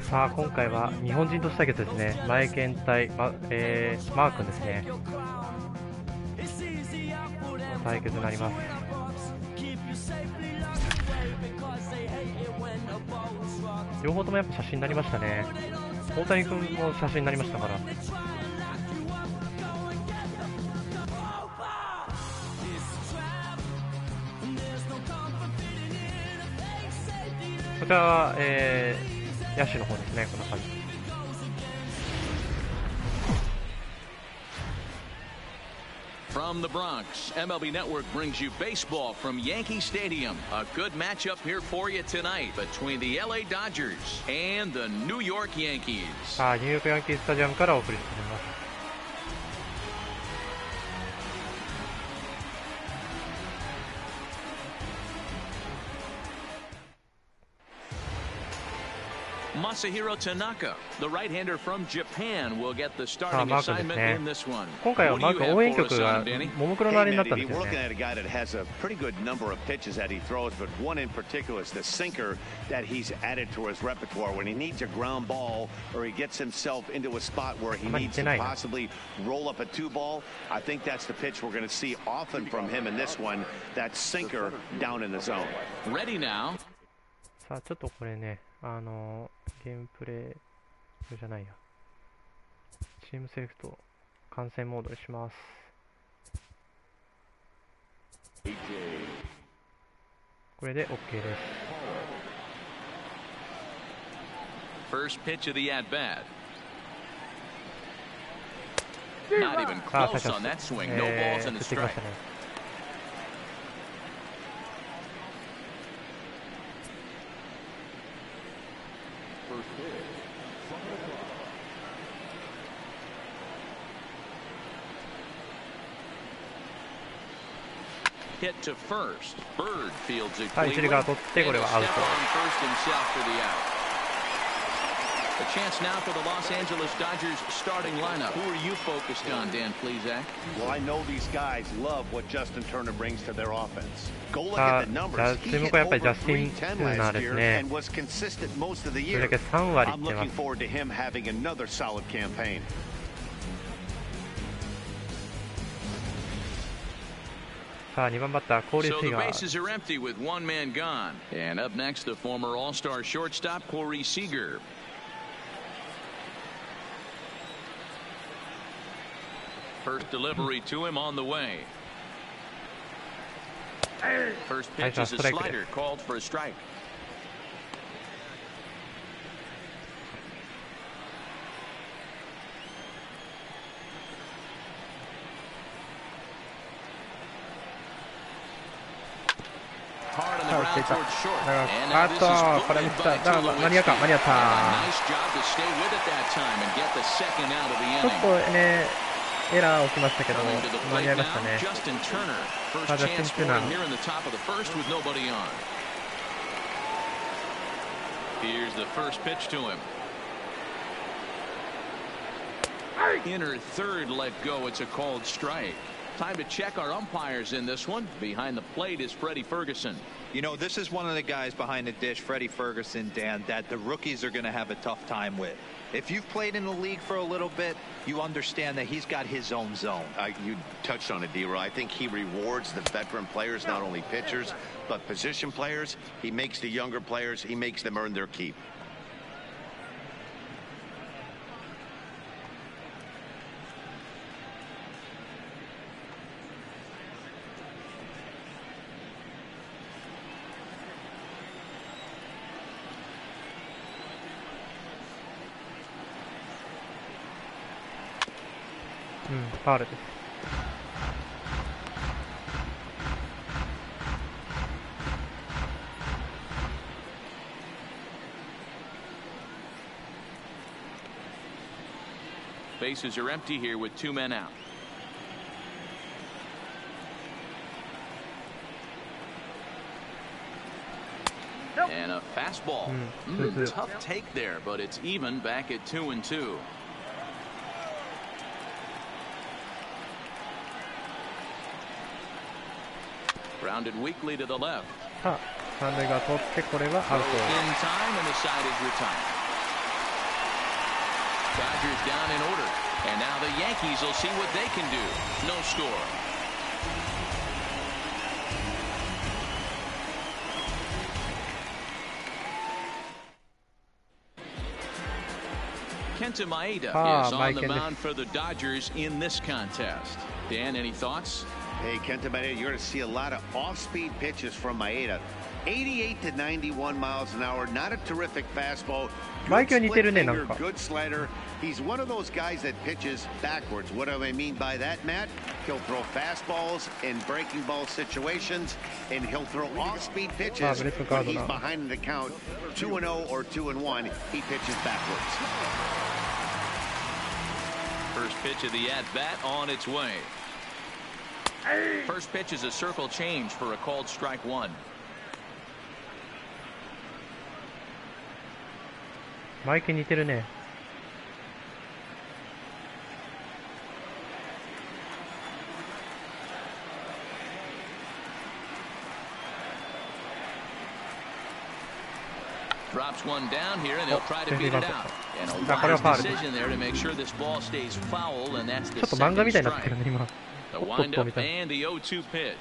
さあ今回は日本人とした対決ですね。前健対、マー君ですね。対決になります。両方ともやっぱ写真になりましたね。大谷君も写真になりましたから。こちらは、野手の方ですね。こんな感じ。From the Bronx, MLB Network brings you baseball from Yankee Stadium. A good matchup here for you tonight between the LA Dodgers and the New York Yankees. さあ、ニューヨークヤンキースタジアムからお送りしています。Masahiro Tanaka, the right-hander from Japan, will get the starting assignment in this one. 今回はマーク応援曲がももクロのあれになったんですよね。We're looking at a guy that has a pretty good number of pitches that he throws, but one in particular is the sinker that he's added to his repertoire when he needs a ground ball or he gets himself into a spot where he needs to possibly roll up a two ball. I think that's the pitch we're going to see often from him in this one, that sinker down in the zone. Ready now. さあちょっとこれね、ゲームプレイじゃないや、チームセレクト観戦モードにします。これで OK です。First pitch of the at bat. Not even close on that swing. No balls in the strike. Hit to first. Bird fields it cleanly. 一塁側取ってこれはアウト。A chance now for the Los Angeles Dodgers starting lineup. Who are you focused on, Dan Plesac? Well, I know these guys love what Justin Turner brings to their offense. Go look at the numbers. He hit over 310 last year and was consistent most of the year. I'm looking forward to him having another solid campaign. さあ2番バッターコーリー・シーガー。 So the bases are empty with one man gone. And up next, the former All-Star shortstop Corey Seager. First delivery to him on the way. First pitch is a slider called for a strike. Hard on the ground towards short. And now this is floated by Tulo Nice job to stay with it that time and get the second out of the inning. ちょっとねエラー起きましたけど間に合いましたね。ジャスティン・ターナー first chance scoring here in the top of the first with nobody on. Here's the first pitch to him. Inner third let go. It's a called strike. Time to check our umpires in this one. Behind the plate is Freddie Ferguson. You know, this is one of the guys behind the dish, Freddie Ferguson, Dan, that the rookies are going to have a tough time with. If you've played in the league for a little bit, you understand that he's got his own zone. You touched on it, D-Roy. I think he rewards the veteran players, not only pitchers, but position players. He makes the younger players, he makes them earn their keep.ファウルです。Bases are empty here with two men out. And a fastball. Tough take there, but it's even back at 2-2. Grounded weakly to the left. さあ三塁が通ってこれはアウト。 In time and the side is retired. Dodgers down in order. And now the Yankees will see what they can do. No score. Kenta Maeda is on the mound for the Dodgers in this contest. Dan, any thoughts? Hey, Kenta Maeda, you're going to see a lot of off-speed pitches from Maeda. 88 to 91 miles an hour. Not a terrific fastball. Good split finger, good slider. He's one of those guys that pitches backwards. What do I mean by that, Matt? He'll throw fastballs in breaking ball situations, and he'll throw off-speed pitches when he's behind in the count. 2-0 or 2-1, he pitches backwards. First pitch of the at-bat on its way. First pitch is a circle change for a called strike one. Mike 似てるね。Drops one down here, and he'll try to beat it out. And a wise decision there to make sure this ball stays foul, and that's the second strike. The windup and the 0-2 pitch.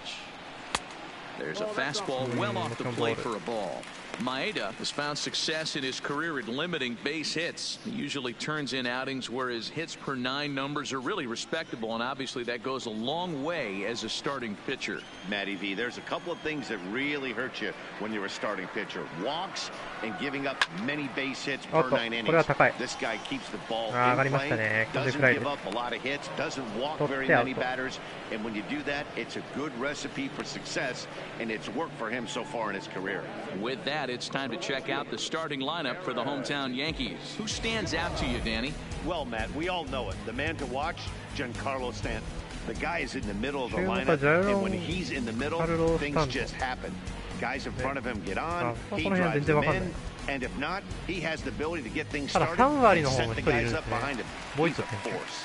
There's a fastball well off the plate for a ball. Maeda has found success in his career at limiting base hits. He usually turns in outings where his hits per 9 numbers are really respectable, and obviously that goes a long way as a starting pitcher. Matty V, there's a couple of things that really hurt you when you're a starting pitcher. Walks and giving up many base hits per 9 innings. This guy keeps the ball in play, doesn't give up a lot of hits, doesn't walk very many batters, and when you do that, it's a good recipe for success, and it's worked for him so far in his career. With that, it's time to check out the starting lineup for the hometown Yankees. Who stands out to you, Danny? Well, Matt, we all know it. The man to watch, Giancarlo Stanton. The guy is in the middle of the lineup, and when he's in the middle, things just happen. Guys in front of him get on, he drives them in, and if not, he has the ability to get things started and set the guys up behind him. He's a force.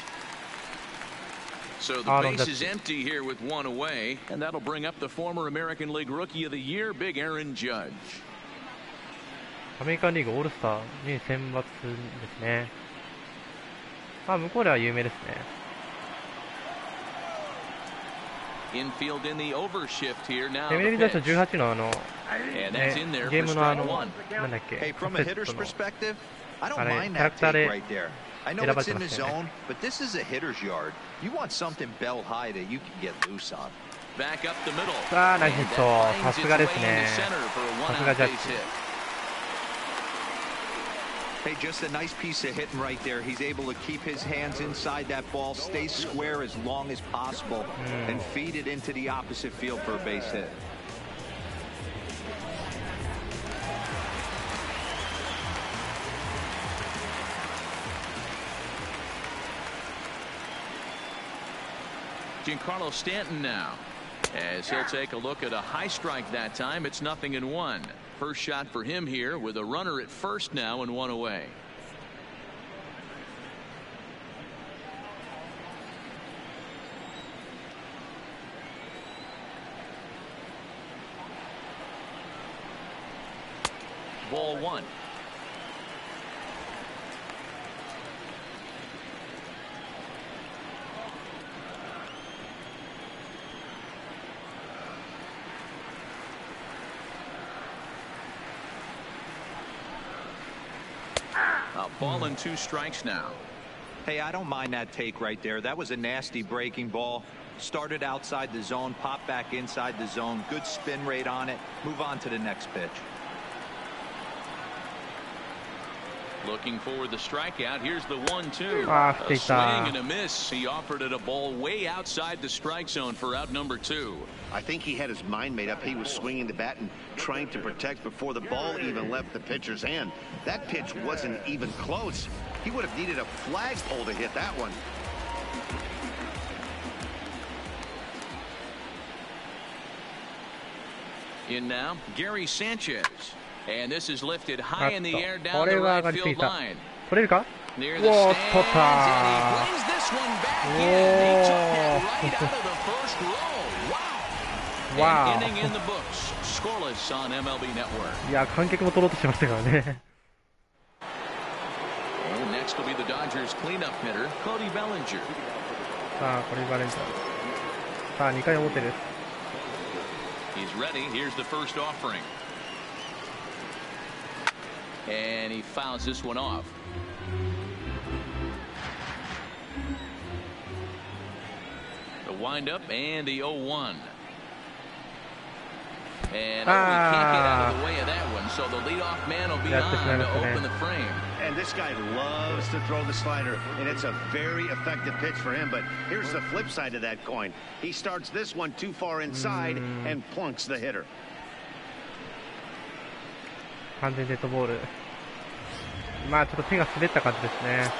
So the base is empty here with one away, and that'll bring up the former American League Rookie of the Year, Big Aaron Judge. アメリカンリーグオールスターに選抜ですね。向こうでは有名ですね。Infield in the overshift here now. MLB 出した18のゲームのなんだっけ。Hey, from a hitter's perspective, I don't mind that take right there. I know it's in the zone, but this is a hitter's yard. You want something bell high that you can get loose on. Back up the middle. さあ、ナイスヒット。さすがですね。さすがジャッジ。Hey, just a nice piece of hitting right there. He's able to keep his hands inside that ball, stay square as long as possible, and feed it into the opposite field for a base hit. Giancarlo Stanton now, as he'll take a look at a high strike that time. It's 0-1. First shot for him here with a runner at first now and one away. Ball one. Ball and 2 strikes now. Hey, I don't mind that take right there. That was a nasty breaking ball. Started outside the zone, popped back inside the zone. Good spin rate on it. Move on to the next pitch. Looking for the strikeout. Here's the 1-2. A swing and a miss. He offered it a ball way outside the strike zone for out number 2. I think he had his mind made up. He was swinging the bat and trying to protect before the ball even left the pitcher's hand. That pitch wasn't even close. He would have needed a flagpole to hit that one. In now, Gary Sanchez. And this is lifted high in the air down the right field line. Near the stands, and he brings this one back in. He took that right out of the first row. Wow. An inning in the books. Scoreless on MLB Network. いや、観客も取ろうとしましたからね。Next will be the Dodgers cleanup hitter, Cody Bellinger. さあ、コリー・バレンジャー。さあ、2回表です。He's ready. Here's the first offering. And he fouls this one off. The windup and the 0-1. And he can't get out of the way of that one, so the leadoff man will be on to open the frame. And this guy loves to throw the slider, and it's a very effective pitch for him. But here's the flip side of that coin. He starts this one too far inside and plunks the hitter. 完全にデッドボール。まあちょっと手が滑った感じですね。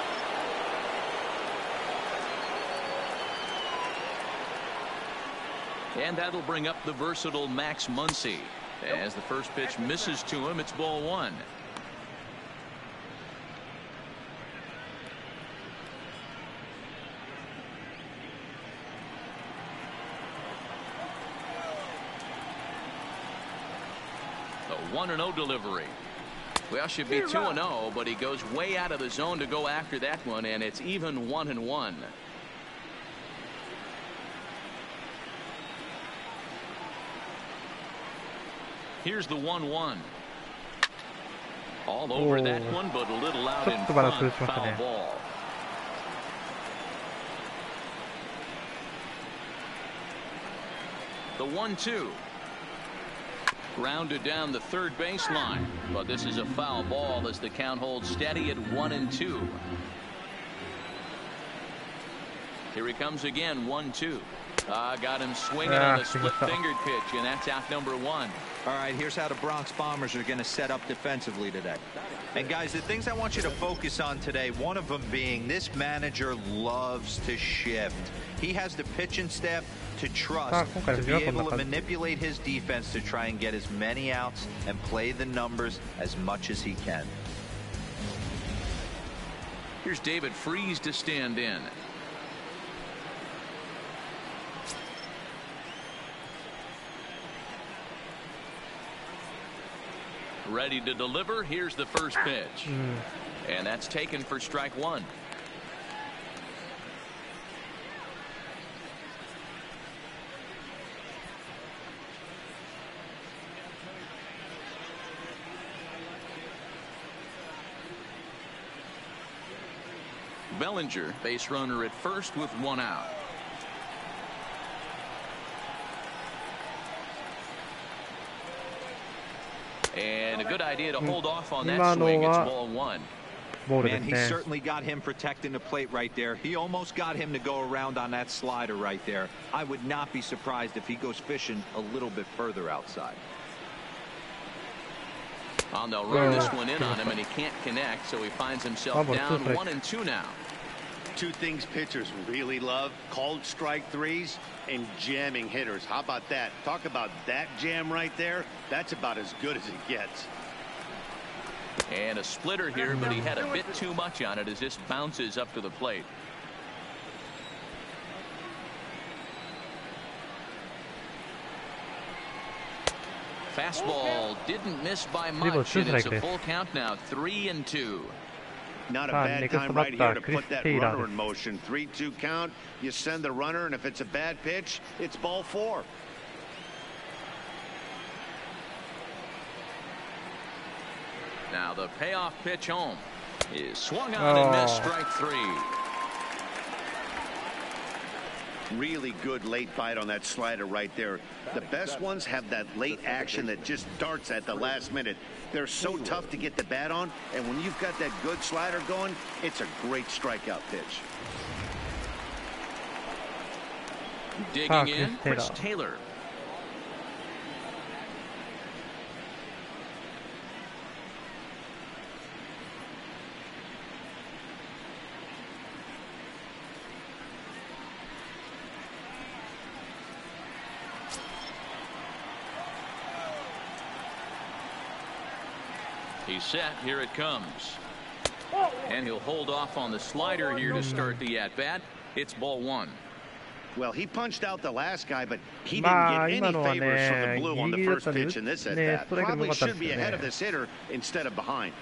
And that'll bring up the versatile Max Muncy. As the first pitch misses to him, it's ball one. A 1-0 delivery. Well, should be 2-0, but he goes way out of the zone to go after that one, and it's even 1-1. Here's the 1-1. All over that one, but a little out in front. Foul ball. The 1-2. Grounded down the third baseline, but this is a foul ball as the count holds steady at 1-2. Here he comes again, 1-2. Got him swinging on a split-fingered pitch, and that's out number one. All right, here's how the Bronx Bombers are going to set up defensively today. And guys, the things I want you to focus on today, one of them being this manager loves to shift. He has the pitching staff to trust to be able to manipulate his defense to try and get as many outs and play the numbers as much as he can. Here's David Freese to stand in. Ready to deliver. Here's the first pitch. And that's taken for strike one. Bellinger, base runner at first with one out. And a good idea to hold off on that swing. It's ball one. Man, he certainly got him protecting the plate right there. He almost got him to go around on that slider right there. I would not be surprised if he goes fishing a little bit further outside. They'll run this one in on him, and he can't connect, so he finds himself down 1-2 now. Two things pitchers really love: called strike threes and jamming hitters. How about that? Talk about that jam right there. That's about as good as it gets. And a splitter here, but he had a bit too much on it as this bounces up to the plate. Fastball didn't miss by much. It's a full count now, 3-2. Not a bad time right here to put that runner in motion. 3-2 count. You send the runner, and if it's a bad pitch, it's ball four. Now the payoff pitch home is swung on and missed, strike three. Really good late bite on that slider right there. The best ones have that late action that just darts at the last minute. They're so tough to get the bat on, and when you've got that good slider going, it's a great strikeout pitch. Digging in, Chris Taylor. He's set. Here it comes. And he'll hold off on the slider here to start the at-bat. It's ball one. Well, he punched out the last guy, but he didn't get any favors from the blue on the first pitch in this at-bat. Probably should be ahead of this hitter instead of behind.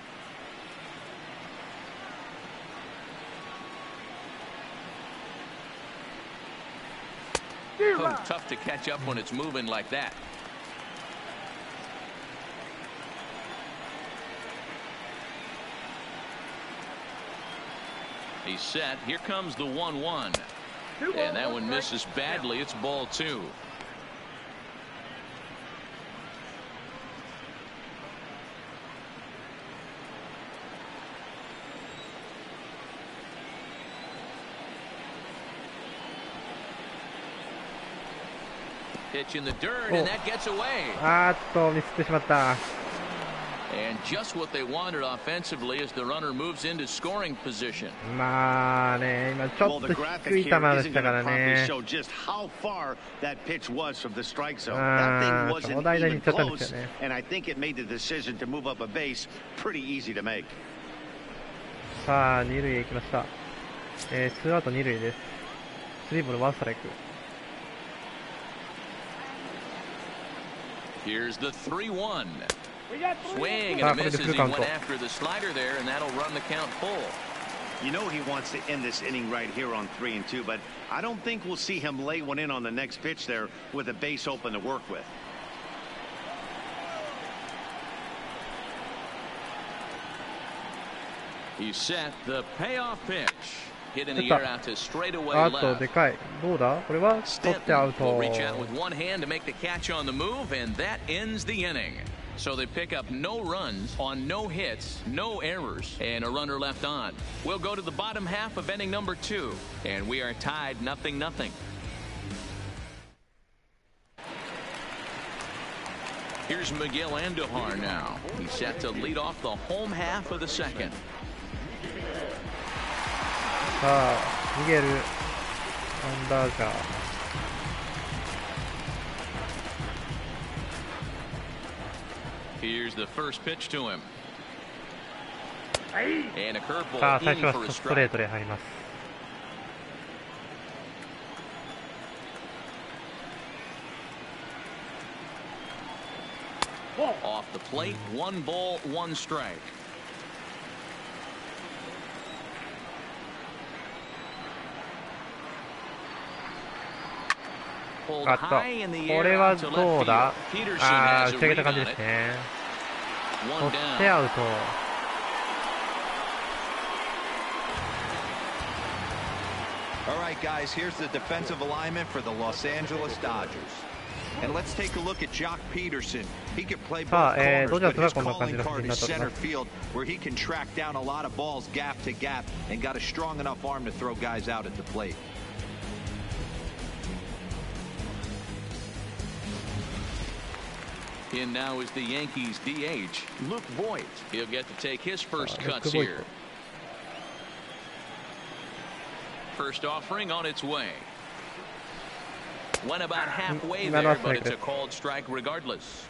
Oh, tough to catch up when it's moving like that. He's set. Here comes the 1-1. And that one misses badly. It's ball 2. Pitch in the dirt, and that gets away. ミスってしまった。And just what they wanted offensively as the runner moves into scoring position. まあね、今ちょっと低い球でしたからね。その間に行っちゃったんですよね。さあ、二塁へ行きました。ツーアウト二塁です。スリーボールワンストライク。Here's the 3-1. Swing and a miss as he went after the slider there, and that'll run the count full. You know he wants to end this inning right here on 3-2, but I don't think we'll see him lay one in on the next pitch there with a base open to work with. He's set the payoff pitch. Hit in the air out to straightaway left. でかい。どうだ？これは取ってアウト。 Will reach out with one hand to make the catch on the move, and that ends the inning. So they pick up no runs on no hits, no errors, and a runner left on. We'll go to the bottom half of inning number 2, and we are tied 0-0. Here's Miguel Andujar now. He's set to lead off the home half of the second. さあ、ミゲル・アンダージャー。Here's the first pitch to him. And a curveball さあ、最 in 初は for a ストレー strike. トで入ります。Off the plate, 1 ball, 1 strike. Pulled カット。 high in the こ air れは out to ど left うだ？ field. Peterson 打 has ち a 上げた read 感じ on で it. すね。 One 取って down. アウト。All right, guys, here's the defensive alignment for the Los Angeles Dodgers. And let's take a look at Jock Peterson. He can play both corners, but his calling card is center field, where he can track down a lot of balls gap to gap and got a strong enough arm to throw guys out at the plate. In now is the Yankees DH, Luke Voigt. He'll get to take his first cuts here. First offering on its way. Went about halfway there, but it's a called strike regardless.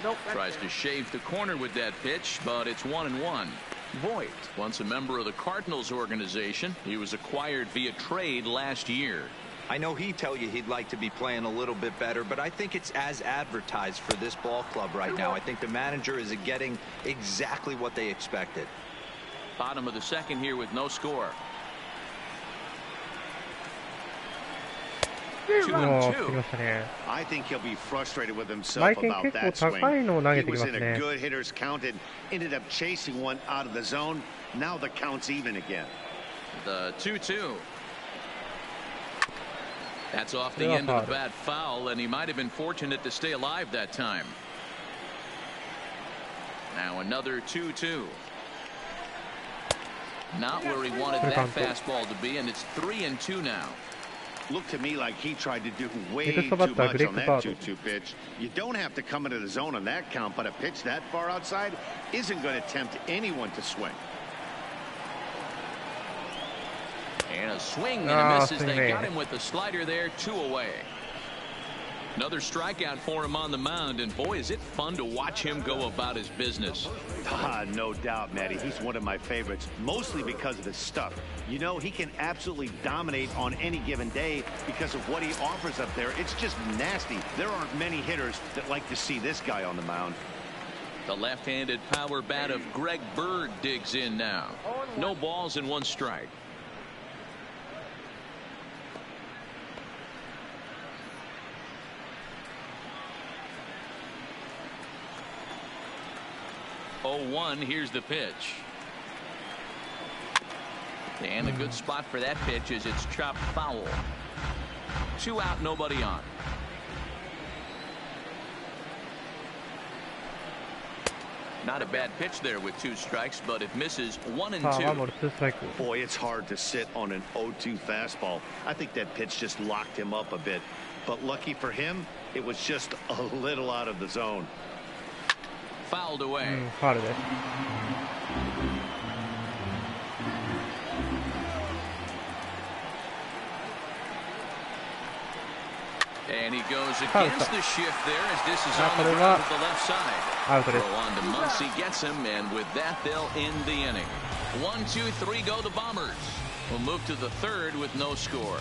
Nope. Tries to shave the corner with that pitch, but it's 1-1. Voigt, once a member of the Cardinals organization, he was acquired via trade last year. I know he'd tell you he'd like to be playing a little bit better, but I think it's as advertised for this ball club right now. I think the manager is getting exactly what they expected. Bottom of the second here with no score. 2-2. I think he'll be frustrated with himself about that swing. He was in a good hitter's count and ended up chasing one out of the zone. Now the count's even again. The 2-2. That's off the end of the bat foul, and he might have been fortunate to stay alive that time. Now another 2-2. Not where he wanted that fastball to be, and it's 3-2 now. Looked to me like he tried to do way too much on that 2-2 pitch. You don't have to come into the zone on that count, but a pitch that far outside isn't going to tempt anyone to swing. And a swing and a miss as they got him with the slider there, 2 away. Another strikeout for him on the mound, and boy, is it fun to watch him go about his business. No doubt, Matty. He's one of my favorites, mostly because of his stuff. You know, he can absolutely dominate on any given day because of what he offers up there. It's just nasty. There aren't many hitters that like to see this guy on the mound. The left-handed power bat of Greg Bird digs in now. No balls and one strike. Oh, 1. Here's the pitch. And a good spot for that pitch is it's chopped foul. 2 out, nobody on. Not a bad pitch there with 2 strikes, but it misses 1 and 2. Boy, it's hard to sit on an 0-2 fastball. I think that pitch just locked him up a bit. But lucky for him, it was just a little out of the zone. Fouled away. And he goes against the shift there as this is on the ground to the left side. Throw on to Muncy, gets him, and with that they'll end the inning. 1, 2, 3 go the Bombers. We'll move to the third with no score.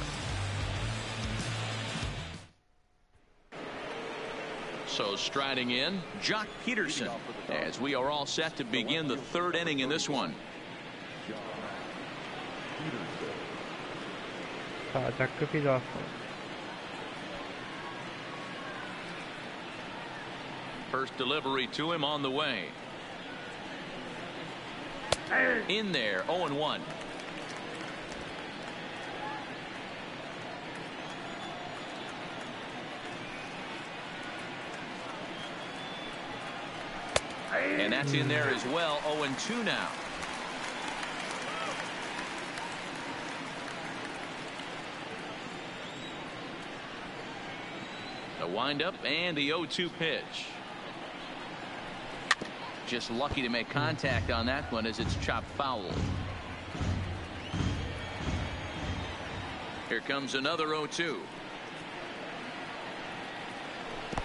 So striding in, Jock Peterson, as we are all set to begin the third inning in this one. Jack Peterson. First delivery to him on the way. In there, 0-1. And that's in there as well, 0-2 now. The windup and the 0-2 pitch. Just lucky to make contact on that one as it's chopped foul. Here comes another 0-2.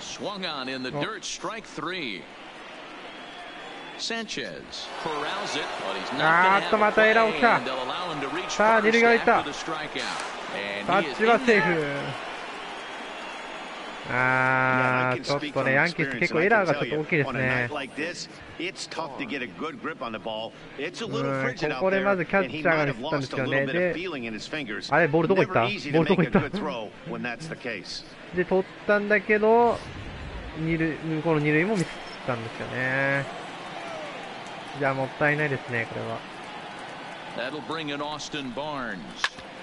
Swung on in the dirt, strike 3. Sanchez corrals it, but he's not going to have a play, and they'll allow him to reach first after the strikeout. And he is in there. ちょっとね、ヤンキース結構エラーがちょっと大きいですね。ここでまずキャッチャーがミスったんですけどね。で、あれボールどこ行った？ボールどこ行った？で、取ったんだけど、向こうの二塁もミスったんですよね。じゃあもったいないですね、これは。That'll bring in Austin Barnes.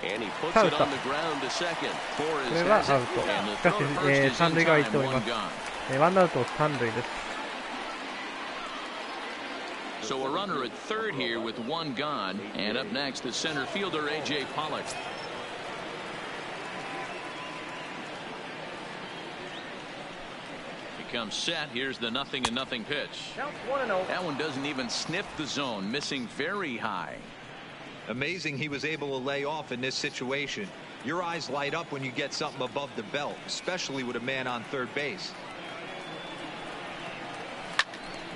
And he puts it on the ground to second for his exit. And the throw to first is in time, 1 gone. ワンアウト3塁です。So a runner at third here with 1 gone. And up next, the center fielder, A.J. Pollock. He comes set. Here's the 0-0 pitch. That one doesn't even sniff the zone, missing very high. Amazing he was able to lay off in this situation. Your eyes light up when you get something above the belt, especially with a man on third base.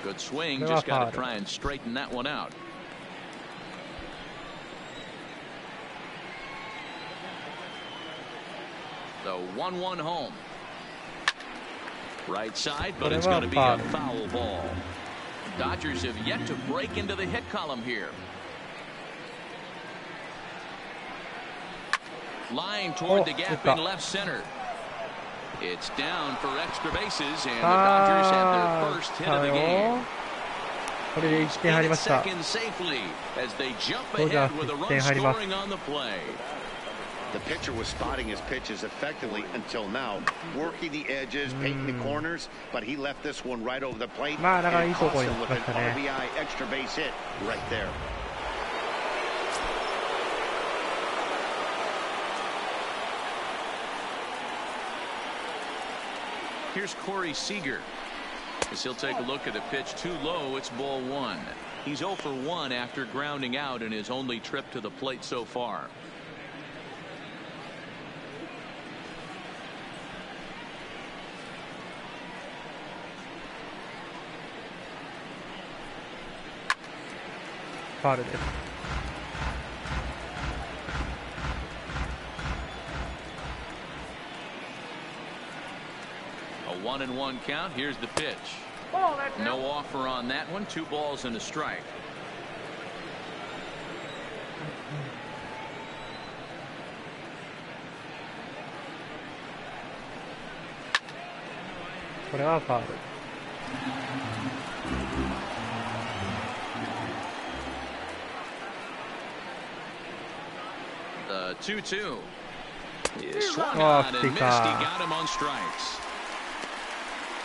Good swing, just got to try and straighten that one out. The 1-1 home. Right side, but it's going to be a foul ball. Dodgers have yet to break into the hit column here. Line toward the gap in left center. It's down for extra bases, and the Dodgers have their first hit of the game. これで1点入りました。 Second safely as they jump ahead with a run scoring on the play. The pitcher was spotting his pitches effectively until now, working the edges, painting the corners, but he left this one right over the plate and cost him with an RBI extra base hit right there. Here's Corey Seager as he'll take a look at the pitch too low. It's ball 1. He's 0 for 1 after grounding out in his only trip to the plate so far. Foul です。A 1-1 count. Here's the pitch. No offer on that one. 2 balls and a strike. これはファウル。The 2-2 is swung on and missed. He got him on strikes.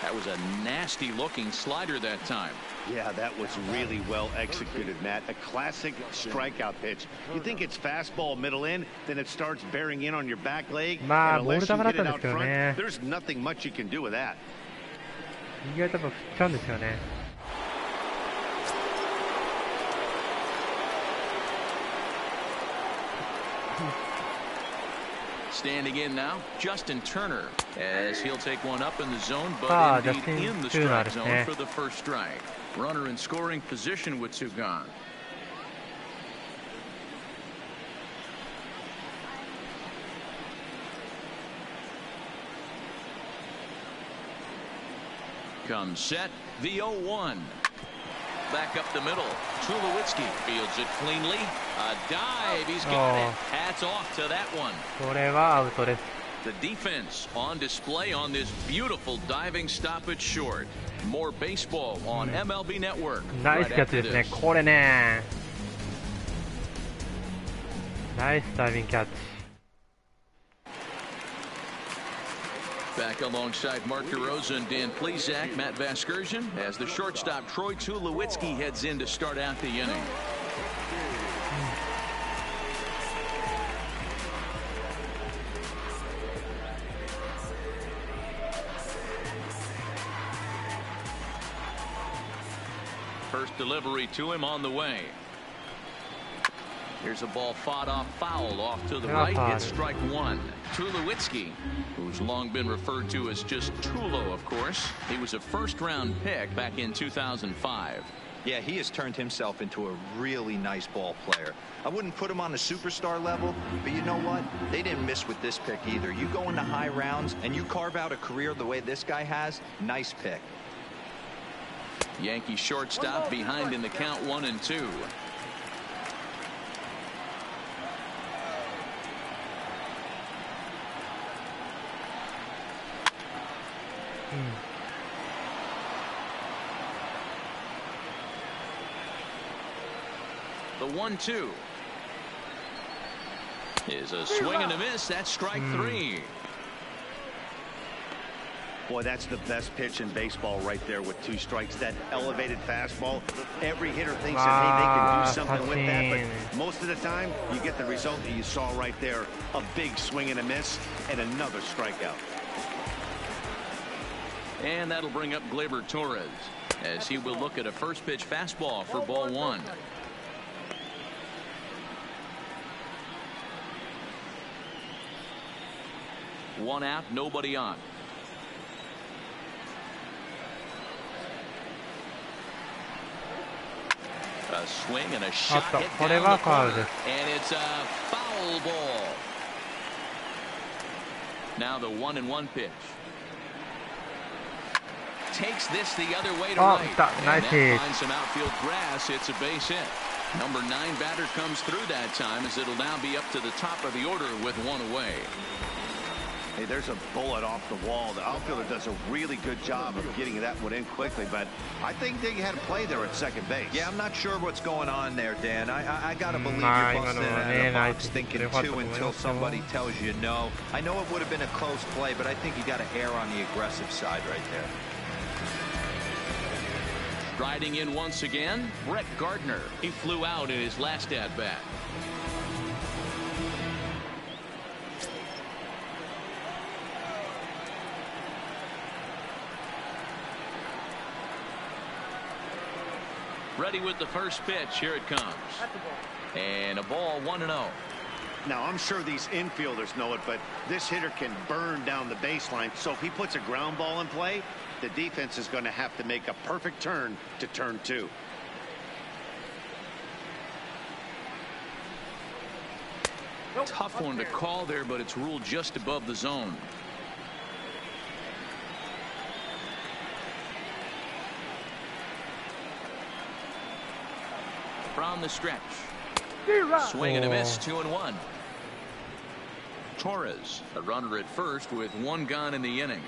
That was a nasty looking slider that time. Yeah, that was really well executed, Matt. A classic strikeout pitch. You think it's fastball middle in, then it starts bearing in on your back leg. And unless you hit it out front, there's nothing much you can do with that. 意外と振っちゃうんですよね。Standing in now, Justin Turner, as he'll take one up in the zone, but indeed in the strike zone for the first strike. Runner in scoring position with 2 gone. Comes set, the 0-1. Back up the middle. Tulowitzki fields it cleanly. A dive. He's got it. Hats off to that one. これはアウトです。The defense on display on this beautiful diving stop at short. More baseball on MLB Network. ナイスキャッチですね。これね。ナイスダイビングキャッチ。Back alongside Mark DeRosa and Dan Plesac, Matt Vasgersian, as the shortstop Troy Tulowitzki heads in to start out the inning. First delivery to him on the way. Here's a ball fought off foul off to the right. It's strike 1. Tulowitzki, who's long been referred to as just Tulo, of course. He was a first-round pick back in 2005. Yeah, he has turned himself into a really nice ball player. I wouldn't put him on the superstar level, but you know what? They didn't miss with this pick either. You go into high rounds and you carve out a career the way this guy has, nice pick. Yankee shortstop behind in the count 1-2. The 1-2 is a swing and a miss. That's strike 3. Boy, that's the best pitch in baseball right there with 2 strikes. That elevated fastball. Every hitter thinks that, hey, they can do something with that, but most of the time, you get the result that you saw right there. A big swing and a miss and another strikeout. And that'll bring up Gleyber Torres as he will look at a first pitch fastball for ball 1. One out, nobody on. A swing and a shot hit down the corner, and it's a foul ball. Now the 1-1 pitch. Takes this the other way to right. Nice hit. Finds some outfield grass. It's a base hit. Number 9 batter comes through that time as it'll now be up to the top of the order with 1 away. Hey, there's a bullet off the wall. The outfielder does a really good job of getting that one in quickly, but I think they had a play there at second base. Yeah, I'm not sure what's going on there, Dan. I got to believe you're busting out of the box thinking 2 until somebody tells you no. I know it would have been a close play, but I think you got to err on the aggressive side right there. Riding in once again, Brett Gardner. He flew out in his last at-bat. Ready with the first pitch. Here it comes. And a ball 1-0. Now, I'm sure these infielders know it, but this hitter can burn down the baseline. So if he puts a ground ball in play, the defense is going to have to make a perfect turn to turn 2. Tough one to call there, but it's ruled just above the zone. From the stretch. Swing and a miss, 2-1. Torres, a runner at first with one gone in the inning.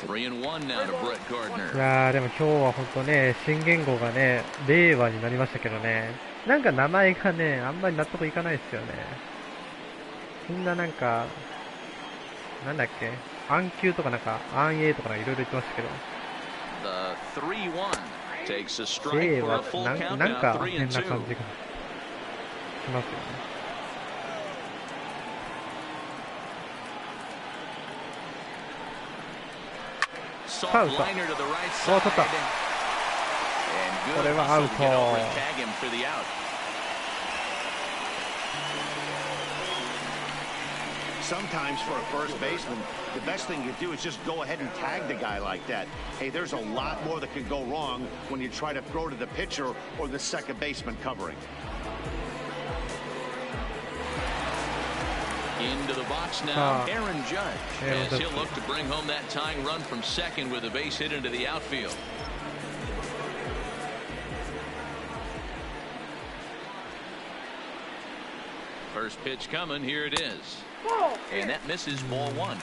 Three and one now to Brett Gardner. いやーでも今日は本当ね、新言語がね、令和になりましたけどね、なんか名前がね、あんまり納得いかないですよね。みんななんか、なんだっけ、暗球とかなんか、暗影とかいろいろ言ってましたけど。The 3-1 takes a 令 strike for 和 a full なん count なん now, か 3 and 変な 2. 感じがしますよね。Soft ファウルか。 liner to the right お side. ー、取った。 And こ good れはアウ hustle ト。 to get over and tag him for the out. Sometimes for a first baseman, the best thing you do is just go ahead and tag the guy like that. Hey, there's a lot more that could go wrong when you try to throw to the pitcher or the second baseman covering. Into the box now, Aaron Judge, as he'll look to bring home that tying run from second with a base hit into the outfield. First pitch coming, here it is. And that misses, ball one.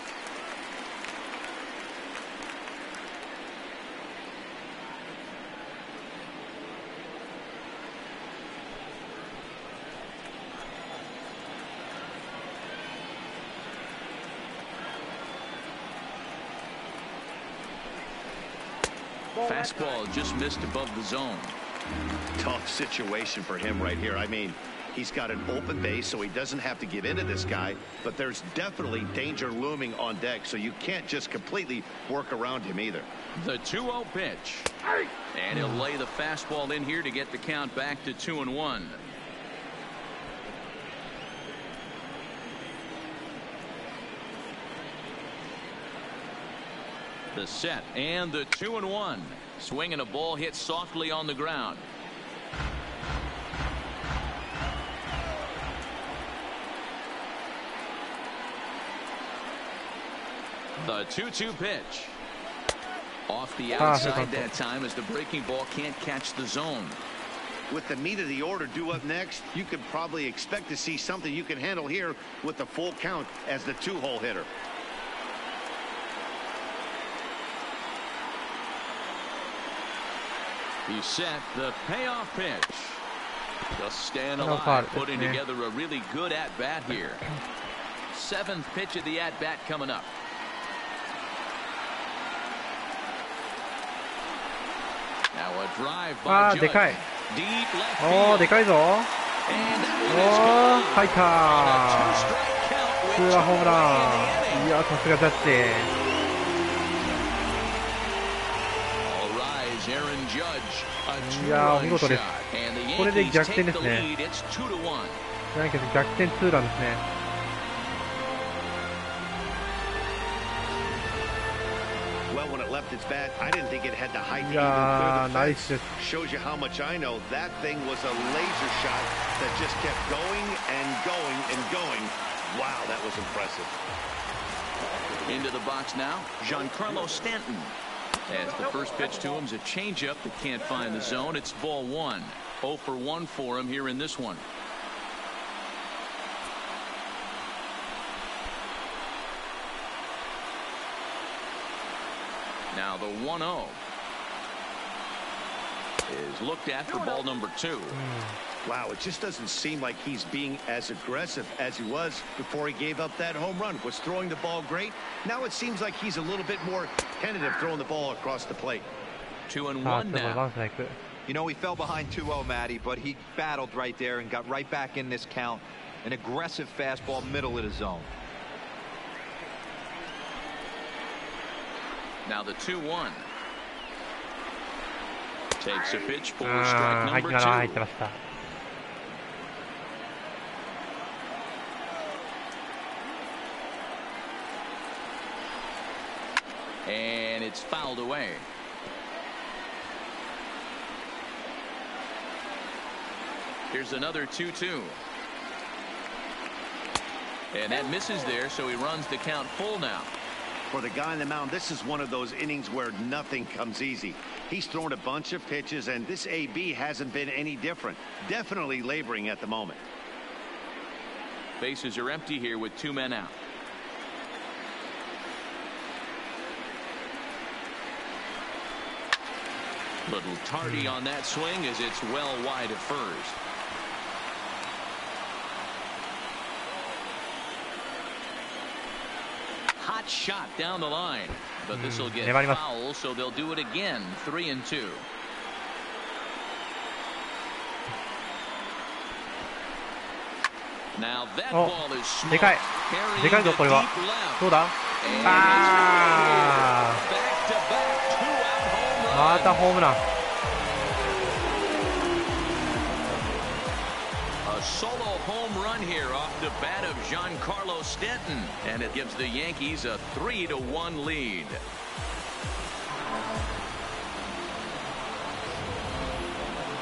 Fastball just missed above the zone. Tough situation for him right here. I mean, he's got an open base, so he doesn't have to give in to this guy, but there's definitely danger looming on deck, so you can't just completely work around him either. The 2-0 pitch. And he'll lay the fastball in here to get the count back to 2-1. The set and the 2-1. Swinging a ball hit softly on the ground. The 2-2 pitch. Off the outside that time as the breaking ball can't catch the zone. With the meat of the order due up next, you could probably expect to see something you can handle here with the full count as the two-hole hitter. He's set the payoff pitch. Just staying alive, putting together a really good at-bat here. Seventh pitch of the at-bat coming up. Now a drive by Judge. でかい。 Deep left お field. ー、でかいぞ。おー、 And that one is 入った on a ー。 two-strike count ツ with ーランホームラ two ン。いや、さすがジャッジ。 All rise, Aaron Judge. A いやー、お two-run 見事です。 shot. And the これで Yankees 逆転 take で the すね。 lead. It's 2-1. ヤンキース逆転ツーランですね。Well, when it left its bat, I didn't think it had the height to even Yeah, clear the nice. fence. Shows you how much I know. That thing was a laser shot that just kept going and going and going. Wow, that was impressive. Into the box now, Giancarlo Stanton. As the first pitch to him is a changeup that can't find the zone. It's ball one. 0 for 1 for him here in this one. Now the 1-0 is looked at for ball number 2. Wow, it just doesn't seem like he's being as aggressive as he was before he gave up that home run. Was throwing the ball great. Now it seems like he's a little bit more tentative throwing the ball across the plate. 2-1 ワン now. ストライク。 You know, he fell behind 2-0, Matty, but he battled right there and got right back in this count. An aggressive fastball, middle of the zone. Now the 2-1. Takes a pitch for あ strike ー、入っ number てたな、入って 2. ました。And it's fouled away. Here's another 2-2. And that misses there, so he runs the count full now. For the guy on the mound, this is one of those innings where nothing comes easy. He's thrown a bunch of pitches, and this AB hasn't been any different. Definitely laboring at the moment. Bases are empty here with 2 men out. Little tardy on that swing as it's well wide of first. Hot shot down the line, but this will get foul, so they'll do it again. 3-2. Now that ball is smoked. でかいぞこれは。どうだ？ああ。またホームラン。A solo home run here off the bat of Giancarlo Stanton, and it gives the Yankees a 3-1 lead.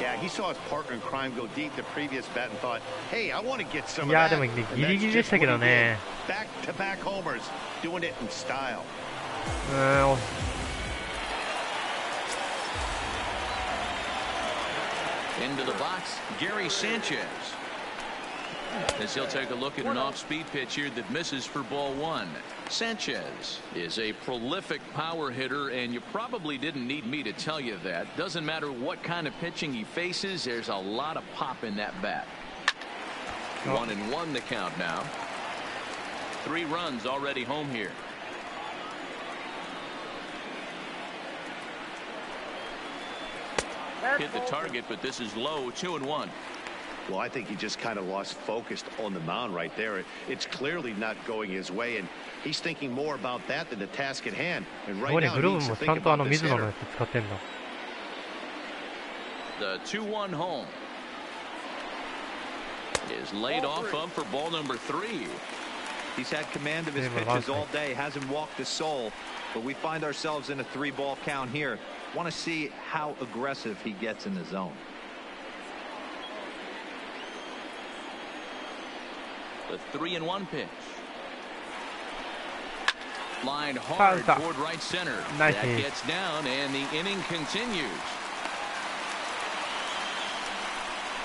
Yeah, he saw his partner in crime go deep the previous bat and thought, hey, I want to get some of that. いやでもギリギリでしたけどね。Back-to-back homers, doing it in style. Into the box, Gary Sanchez. As he'll take a look at an off-speed pitch here that misses for ball 1. Sanchez is a prolific power hitter, and you probably didn't need me to tell you that. Doesn't matter what kind of pitching he faces, there's a lot of pop in that bat. 1-1 the count now. 3 runs already home here. Hit the target, but this is low. 2-1. Well, I think he just kind of lost focus on the mound right there. It's clearly not going his way, and he's thinking more about that than the task at hand. And right now, he needs to think about this hitter. The 2-1 home is laid off of for ball number 3. He's had command of his pitches all day, hasn't walked a soul, but we find ourselves in a 3-ball count here. Want to see how aggressive he gets in the zone. The 3-1 pitch. Lined hard toward right center. That gets down, and the inning continues.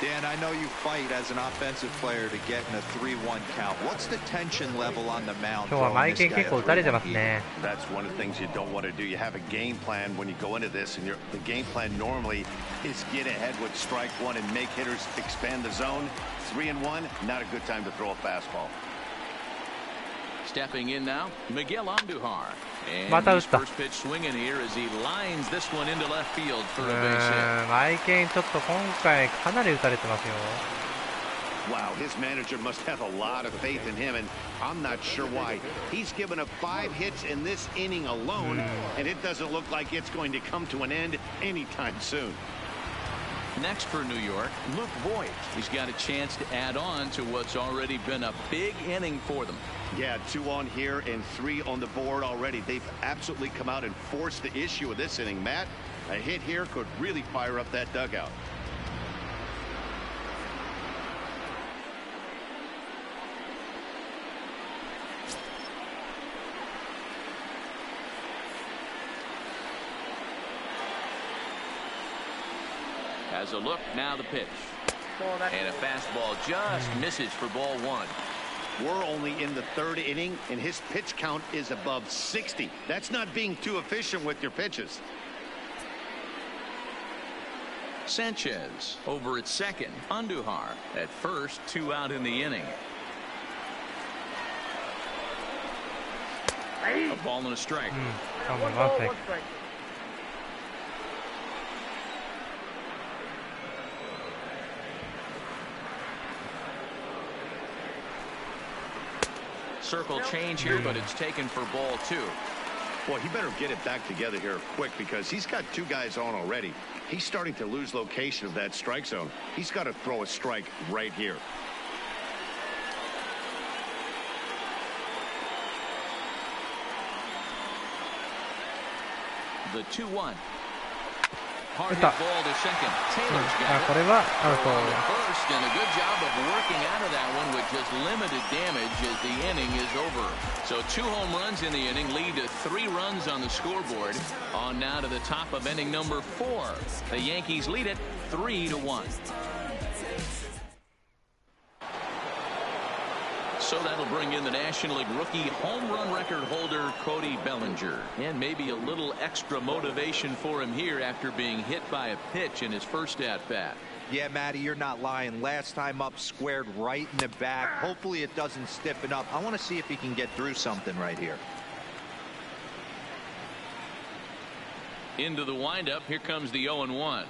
Dan, I know you fight as an offensive player to get in a 3-1 count. What's the tension level on the mound? That's one of the things you don't want to do. You have a game plan when you go into this, and the game plan normally is get ahead with strike 1 and make hitters expand the zone. 3-1, not a good time to throw a fastball. Stepping in now, Miguel Andujar. And his first pitch swinging here as he lines this one into left field for a base hit. マイケンちょっと今回かなり打たれてますよ。 Wow, his manager must have a lot of faith in him, and I'm not sure why. He's given up 5 hits in this inning alone, and it doesn't look like it's going to come to an end anytime soon. Next for New York, Luke Voigt. He's got a chance to add on to what's already been a big inning for them. Yeah, 2 on here and 3 on the board already. They've absolutely come out and forced the issue of this inning. Matt, a hit here could really fire up that dugout. As a look, now the pitch. And a fastball just misses for ball 1. We're only in the 3rd inning, and his pitch count is above 60. That's not being too efficient with your pitches. Sanchez over at second. Andujar at first, 2 out in the inning. A ball and a strike. Circle change here, but it's taken for ball 2. Well, he better get it back together here quick because he's got 2 guys on already. He's starting to lose location of that strike zone. He's got to throw a strike right here. The 2-1. hard hit ball to second. Taylor's got これはアウト。 first and a good job of working out of that one with just limited damage as the inning is over. So 2 home runs in the inning lead to 3 runs on the scoreboard. On now to the top of inning number 4. The Yankees lead it 3-1. So that'll bring in the National League rookie home run record holder Cody Bellinger, and maybe a little extra motivation for him here after being hit by a pitch in his first at-bat. Yeah, Matty, you're not lying. Last time up, squared right in the back. Hopefully it doesn't stiffen up. I want to see if he can get through something right here. Into the windup, here comes the 0-1.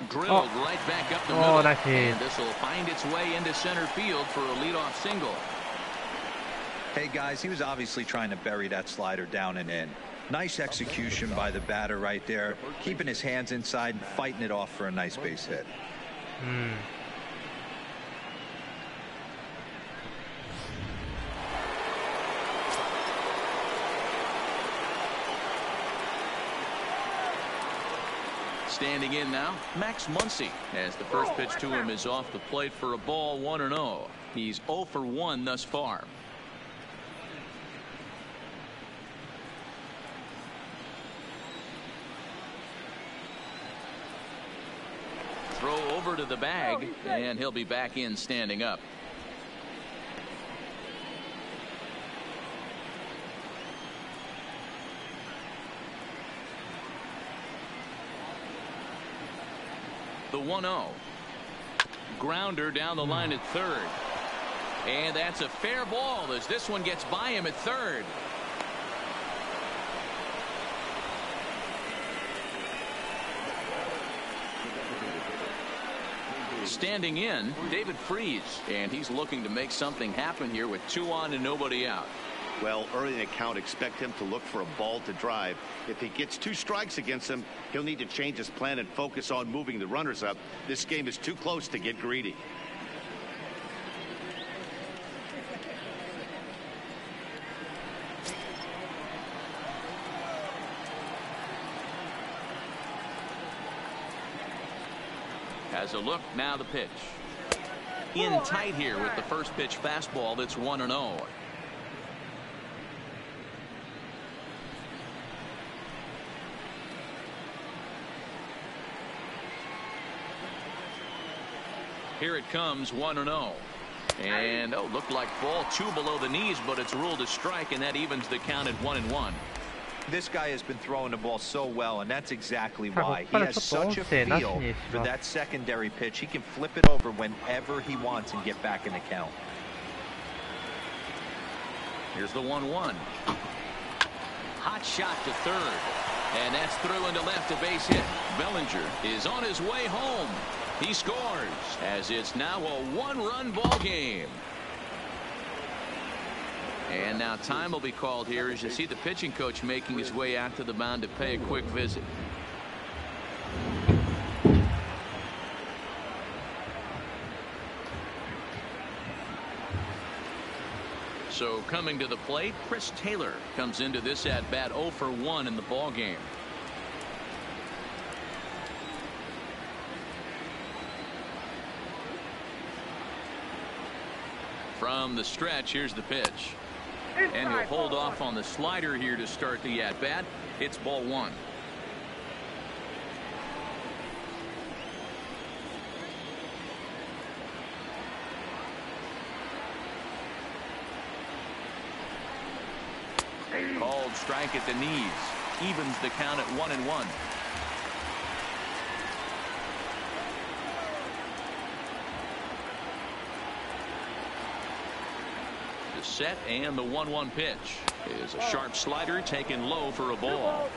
Drilled right back up the middle, and this will find its way into center field for a leadoff single. Hey guys, he was obviously trying to bury that slider down and in. Nice execution by the batter right there, keeping his hands inside and fighting it off for a nice base hit. Standing in now, Max Muncy, as the first pitch to him is off the plate for a ball, 1-0. He's 0 for 1 thus far. Throw over to the bag, and he'll be back in standing up. The 1-0. Grounder down the line at third. And that's a fair ball as this one gets by him at third. Standing in, David Freese, and he's looking to make something happen here with 2 on and nobody out. Well, early in the count, expect him to look for a ball to drive. If he gets 2 strikes against him, he'll need to change his plan and focus on moving the runners up. This game is too close to get greedy. Has a look, now the pitch. In tight here with the first pitch fastball that's 1-0. Here it comes, 1-0. And looked like ball 2 below the knees, but it's ruled a strike, and that evens the count at 1-1. This guy has been throwing the ball so well, and that's exactly why. He has such a feel for that secondary pitch. He can flip it over whenever he wants and get back in the count. Here's the 1-1. Hot shot to third. And that's through into left, a base hit. Bellinger is on his way home. He scores as it's now a 1-run ball game. And now time will be called here as you see the pitching coach making his way out to the mound to pay a quick visit. So coming to the plate, Chris Taylor comes into this at bat 0 for 1 in the ball game. From the stretch, here's the pitch. And he'll hold off on the slider here to start the at-bat. It's ball 1. Called strike at the knees. Evens the count at 1-1. The set and the 1-1 pitch is a sharp slider taken low for a ball.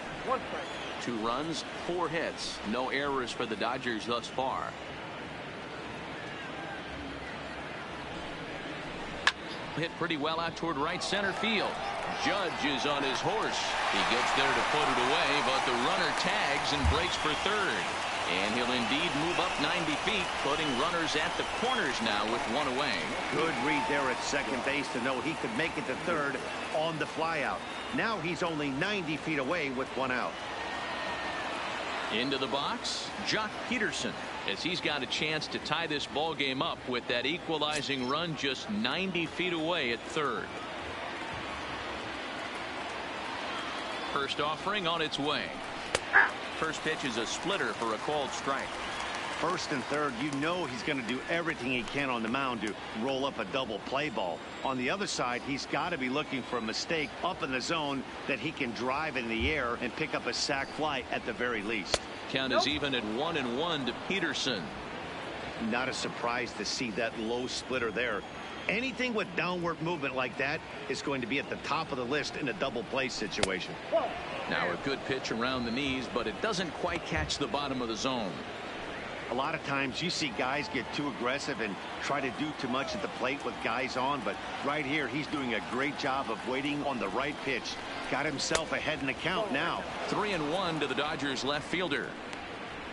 2 runs, 4 hits, no errors for the Dodgers thus far. Hit pretty well out toward right center field. Judge is on his horse. He gets there to put it away, but the runner tags and breaks for third. And he'll indeed move up 90 feet, putting runners at the corners now with 1 away. Good read there at second base to know he could make it to third on the flyout. Now he's only 90 feet away with 1 out. Into the box, Jock Peterson, as he's got a chance to tie this ball game up with that equalizing run just 90 feet away at third. First offering on its way. First pitch is a splitter for a called strike. First and third, you know he's going to do everything he can on the mound to roll up a double play ball. On the other side, he's got to be looking for a mistake up in the zone that he can drive in the air and pick up a sac fly at the very least. Count is even at 1-1 to Peterson. Not a surprise to see that low splitter there. Anything with downward movement like that is going to be at the top of the list in a double play situation. Now a good pitch around the knees, but it doesn't quite catch the bottom of the zone. A lot of times you see guys get too aggressive and try to do too much at the plate with guys on, but right here he's doing a great job of waiting on the right pitch. Got himself ahead in the count now. 3-1 to the Dodgers left fielder.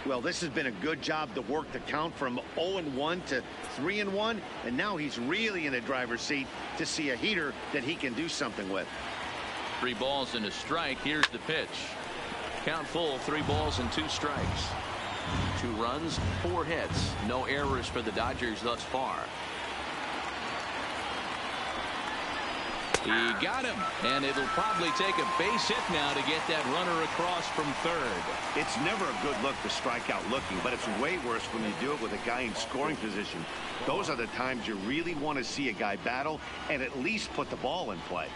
Well, this has been a good job to work the count from 0-1 to 3-1, and now he's really in the driver's seat to see a heater that he can do something with. 3 balls and a strike. Here's the pitch. Count full, 3 balls and 2 strikes. 2 runs, 4 hits. No errors for the Dodgers thus far. He got him, and it'll probably take a base hit now to get that runner across from third. It's never a good look to strike out looking, but it's way worse when you do it with a guy in scoring position. Those are the times you really want to see a guy battle and at least put the ball in play.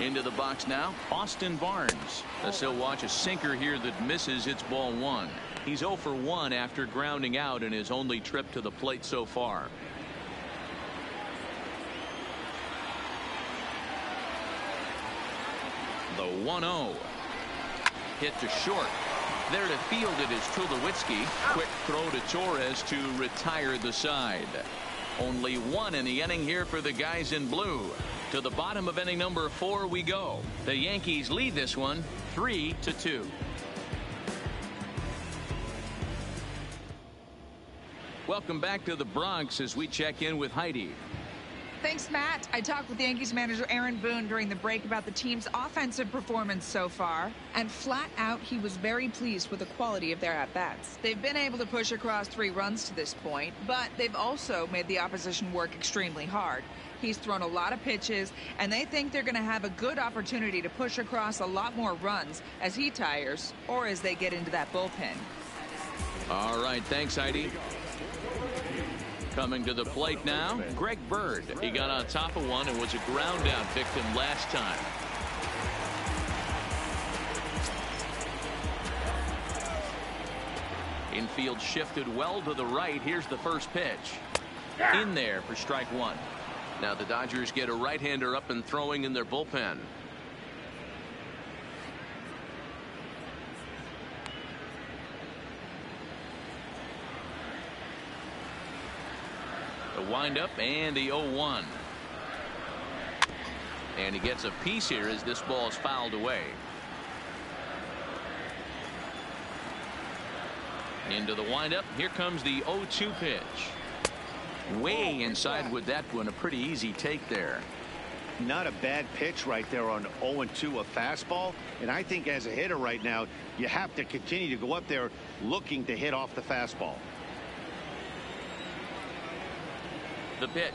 Into the box now, Austin Barnes. He'll watch a sinker here that misses. It's ball 1. He's 0 for 1 after grounding out in his only trip to the plate so far. The 1-0. Hit to short. There to field it is Tulowitzki. Quick throw to Torres to retire the side. Only 1 in the inning here for the guys in blue. To the bottom of inning number 4 we go. The Yankees lead this one 3-2. Welcome back to the Bronx as we check in with Heidi. Thanks, Matt. I talked with Yankees manager Aaron Boone during the break about the team's offensive performance so far, and flat out he was very pleased with the quality of their at-bats. They've been able to push across 3 runs to this point, but they've also made the opposition work extremely hard. He's thrown a lot of pitches, and they think they're going to have a good opportunity to push across a lot more runs as he tires or as they get into that bullpen. All right, thanks, Heidi. Coming to the plate now, Greg Bird. He got on top of one and was a ground out victim last time. Infield shifted well to the right. Here's the first pitch. In there for strike 1. Now the Dodgers get a right-hander up and throwing in their bullpen. The windup and the 0-1. And he gets a piece here as this ball is fouled away. Into the windup. Here comes the 0-2 pitch. Way inside with that one. A pretty easy take there. Not a bad pitch right there on 0-2, a fastball. And I think as a hitter right now, you have to continue to go up there looking to hit off the fastball. The pitch.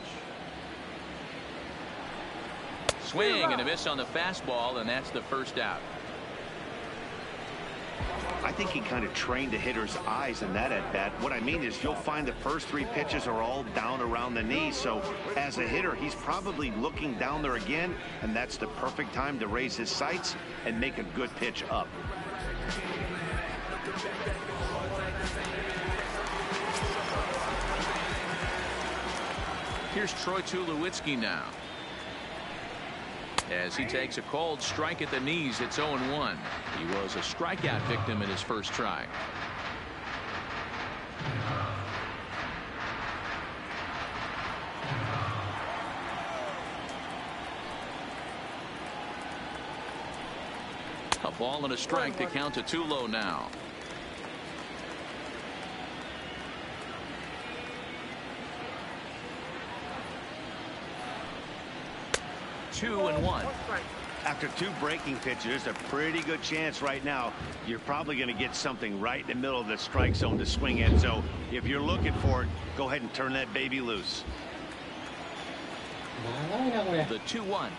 Swing and a miss on the fastball, and that's the first out. I think he kind of trained the hitter's eyes in that at bat. What I mean is you'll find the first 3 pitches are all down around the knee. So as a hitter, he's probably looking down there again, and that's the perfect time to raise his sights and make a good pitch up. Here's Troy Tulowitzki now. As he takes a called strike at the knees, it's 0-1. He was a strikeout victim in his first try. A ball and a strike to count to 2 low now. 2-1. After two breaking pitches, there's a pretty good chance right now you're probably going to get something right in the middle of the strike zone to swing in. So if you're looking for it, go ahead and turn that baby loose. The 2-1.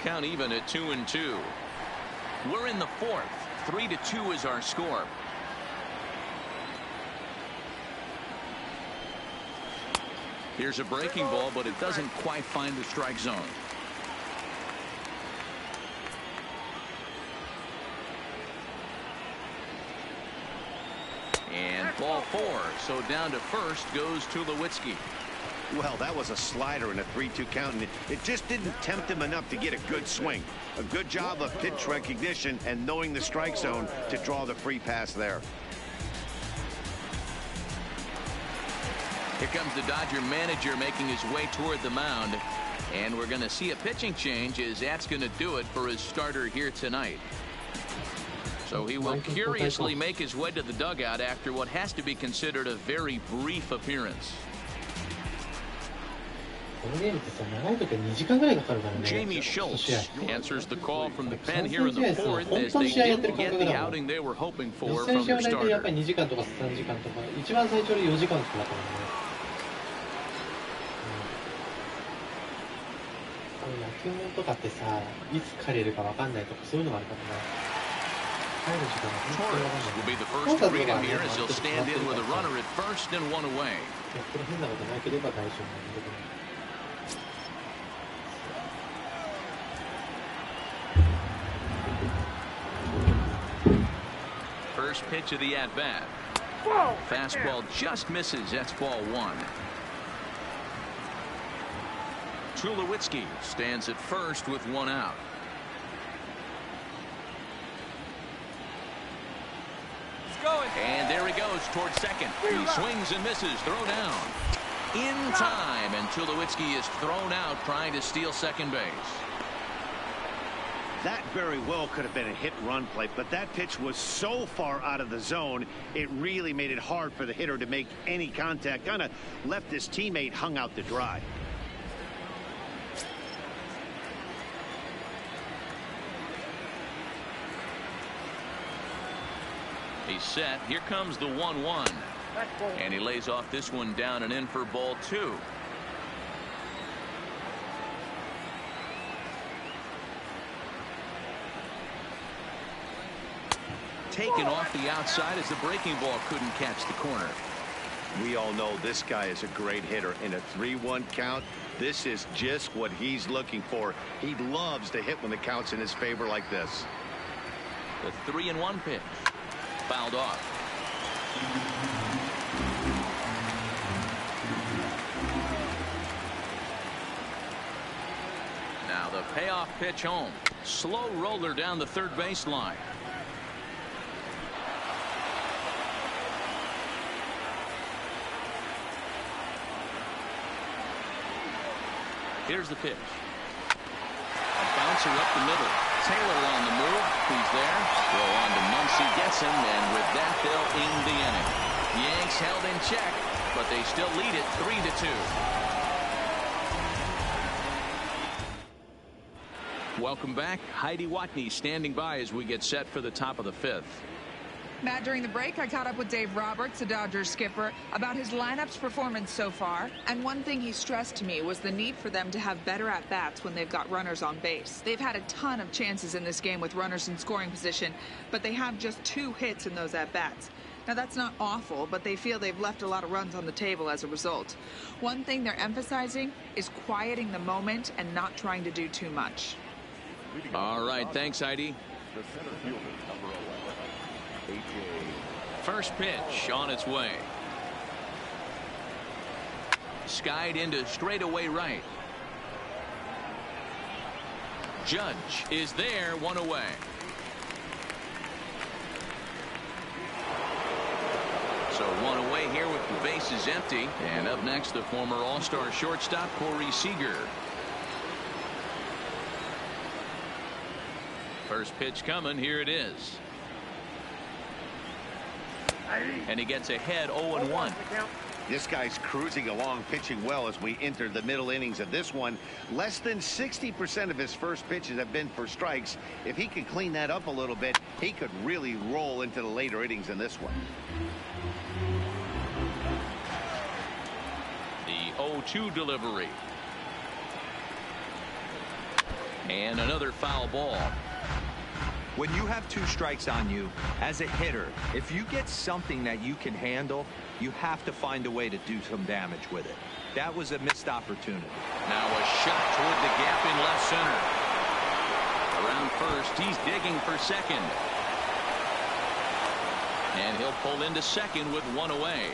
Count even at 2-2. We're in the fourth. 3-2 is our score. Here's a breaking ball, but it doesn't quite find the strike zone. And ball four. So down to first goes Tulowitzki. Well, that was a slider in a 3-2 count, and it just didn't tempt him enough to get a good swing. A good job of pitch recognition and knowing the strike zone to draw the free pass there. Here comes the Dodger manager making his way toward the mound. And we're going to see a pitching change as that's going to do it for his starter here tonight. So he will curiously make his way to the dugout after what has to be considered a very brief appearance. Jamie Schultz answers the call from the pen here in the fourth as they didn't get the outing they were hoping for from their starter. Torres will be the first to read him here as he'll stand in with a runner at first and one away. First pitch of the at-bat. Fastball just misses. That's ball one. Tulowitzki stands at first with one out. And there he goes towards second. He swings and misses. Throw down. In time, and Tulowitzki is thrown out trying to steal second base. That very well could have been a hit-run play, but that pitch was so far out of the zone, it really made it hard for the hitter to make any contact. Kind of left his teammate hung out to dry. He's set. Here comes the 1-1. And he lays off this one down and in for ball two. Taken off the outside as the breaking ball couldn't catch the corner. We all know this guy is a great hitter. In a 3-1 count, this is just what he's looking for. He loves to hit when the count's in his favor like this. The 3-1 pitch. Fouled off. Now the payoff pitch home. Slow roller down the third baseline. Here's the pitch. A bouncer up the middle. Taylor on the move. He's there. Throw on to Muncy gets him, and with that, they'll end the inning. Yanks held in check, but they still lead it 3-2. Welcome back. Heidi Watney standing by as we get set for the top of the fifth. Matt, during the break, I caught up with Dave Roberts, the Dodgers skipper, about his lineup's performance so far. And one thing he stressed to me was the need for them to have better at-bats when they've got runners on base. They've had a ton of chances in this game with runners in scoring position, but they have just 2 hits in those at-bats. Now, that's not awful, but they feel they've left a lot of runs on the table as a result. One thing they're emphasizing is quieting the moment and not trying to do too much. All right, thanks, Heidi. First pitch on its way. Skied into straightaway right. Judge is there, 1 away. So 1 away here with the bases empty. And up next, the former All-Star shortstop, Corey Seager. First pitch coming. Here it is. And he gets ahead 0-1. This guy's cruising along, pitching well as we enter the middle innings of this one. Less than 60% of his first pitches have been for strikes. If he could clean that up a little bit, he could really roll into the later innings in this one. The 0-2 delivery. And another foul ball. When you have 2 strikes on you, as a hitter, if you get something that you can handle, you have to find a way to do some damage with it. That was a missed opportunity. Now a shot toward the gap in left center. Around first, he's digging for second. And he'll pull into second with 1 away.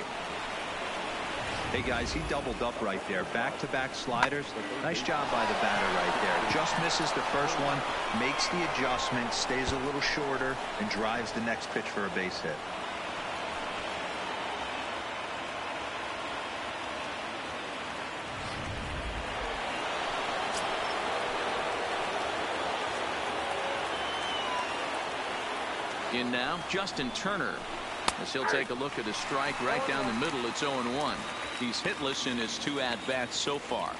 Hey guys, he doubled up right there. Back-to-back sliders. Nice job by the batter right there. Just misses the first one, makes the adjustment, stays a little shorter, and drives the next pitch for a base hit. In now, Justin Turner. As he'll take a look at a strike right down the middle. It's 0-1. He's hitless in his 2 at-bats so far.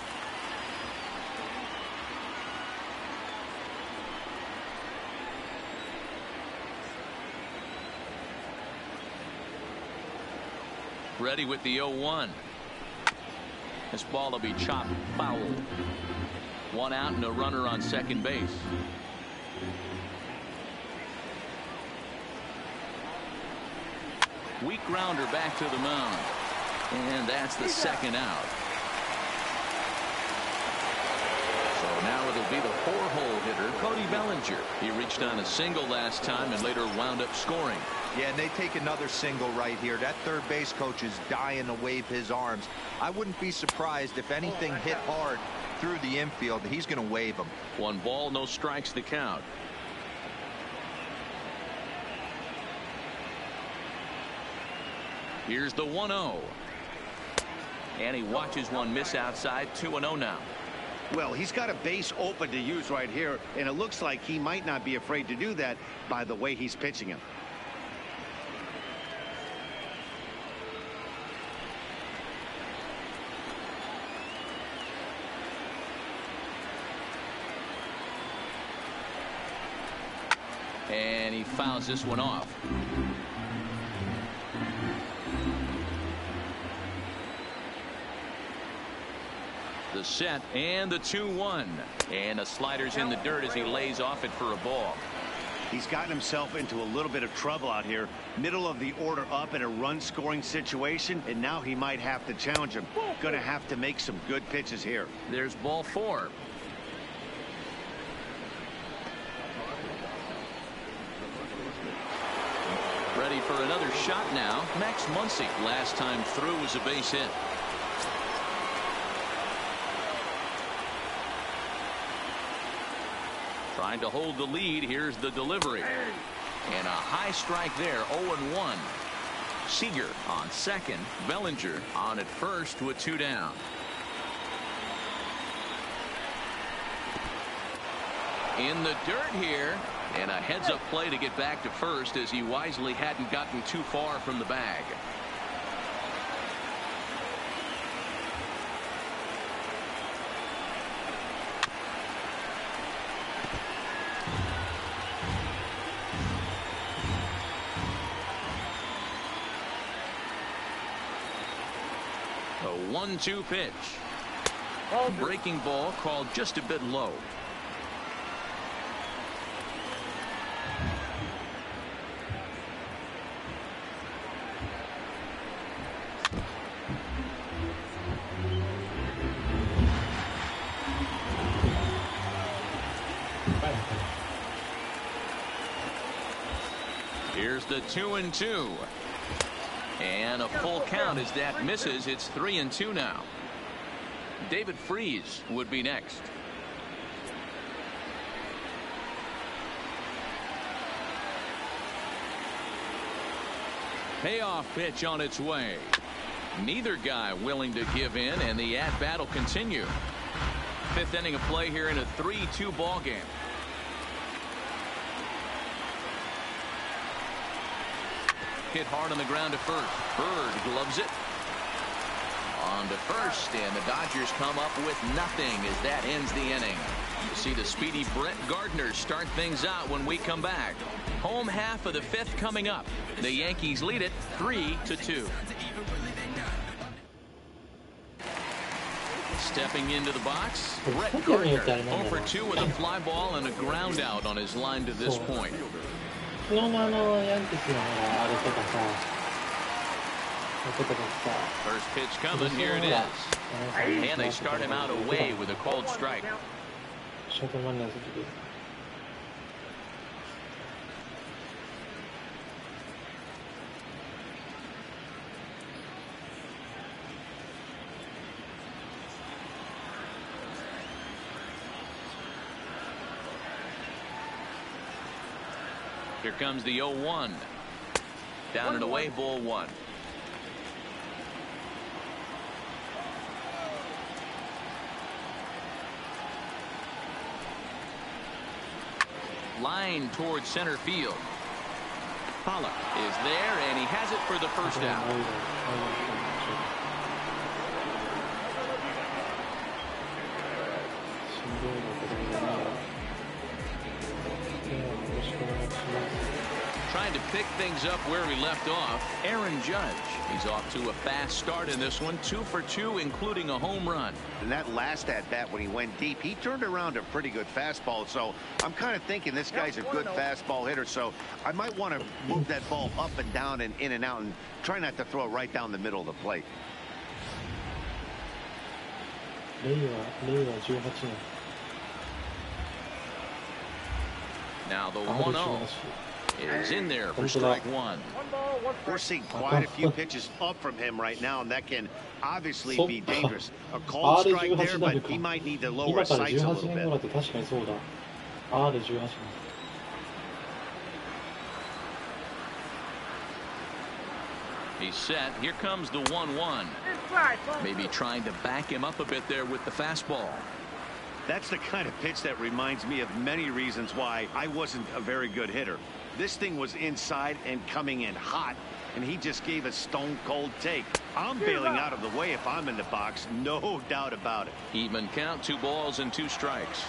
Ready with the 0-1. This ball will be chopped foul. 1 out and a runner on second base. Weak grounder back to the mound. And that's the second out. So now it'll be the 4-hole hitter, Cody Bellinger. He reached on a single last time and later wound up scoring. Yeah, and they take another single right here. That third base coach is dying to wave his arms. I wouldn't be surprised if anything hit hard through the infield. He's going to wave them. 1 ball, no strikes to count. Here's the 1-0. And he watches one miss outside. 2-0 now. Well, he's got a base open to use right here, and it looks like he might not be afraid to do that by the way he's pitching him. And he fouls this one off. The set and the 2-1. And the slider's in the dirt as he lays off it for a ball. He's gotten himself into a little bit of trouble out here. Middle of the order up in a run-scoring situation, and now he might have to challenge him. Going to have to make some good pitches here. There's ball 4. Ready for another shot now. Max Muncy. Last time through was a base hit. Trying to hold the lead. Here's the delivery. And a high strike there. 0-1. Seager on second. Bellinger on at first with 2 down. In the dirt here. And a heads-up play to get back to first as he wisely hadn't gotten too far from the bag. A 1-2 pitch. Breaking ball called just a bit low. Here's the 2-2. And a full count as that misses. It's 3-2 now. David Freese would be next. Payoff pitch on its way. Neither guy willing to give in, and the at-bat will continue. 5th inning of play here in a 3-2 ball game. Hit hard on the ground to first. Bird gloves it. On to first, and the Dodgers come up with nothing as that ends the inning. You see the speedy Brett Gardner start things out when we come back. Home half of the fifth coming up. The Yankees lead it 3-2. Stepping into the box, Brett Gardner 0 for 2 with a fly ball and a ground out on his line to this point. 昨日のヤンキースのあれとかさ、First pitch coming, here it is. And they start him out away with a cold strike. ショートマンの時で。Here comes the 0-1. Down and away, ball 1. Line towards center field. Pollock is there, and he has it for the first out. Trying to pick things up where we left off, Aaron Judge. He's off to a fast start in this one, 2 for 2, including a home run. And that last at-bat when he went deep, he turned around a pretty good fastball. So I'm kind of thinking this guy's a good fastball hitter. So I might want to move that ball up and down and in and out and try not to throw it right down the middle of the plate. 令和18年。 Now the 1-0 is in there for strike 1. We're seeing quite a few pitches up from him right now, and that can obviously be dangerous. A cold strike there, but he might need to lower his sights a little bit. He's set. Here comes the 1-1. Maybe trying to back him up a bit there with the fastball. That's the kind of pitch that reminds me of many reasons why I wasn't a very good hitter. This thing was inside and coming in hot, and he just gave a stone-cold take. I'm bailing out of the way if I'm in the box, no doubt about it. Even count, 2 balls and 2 strikes.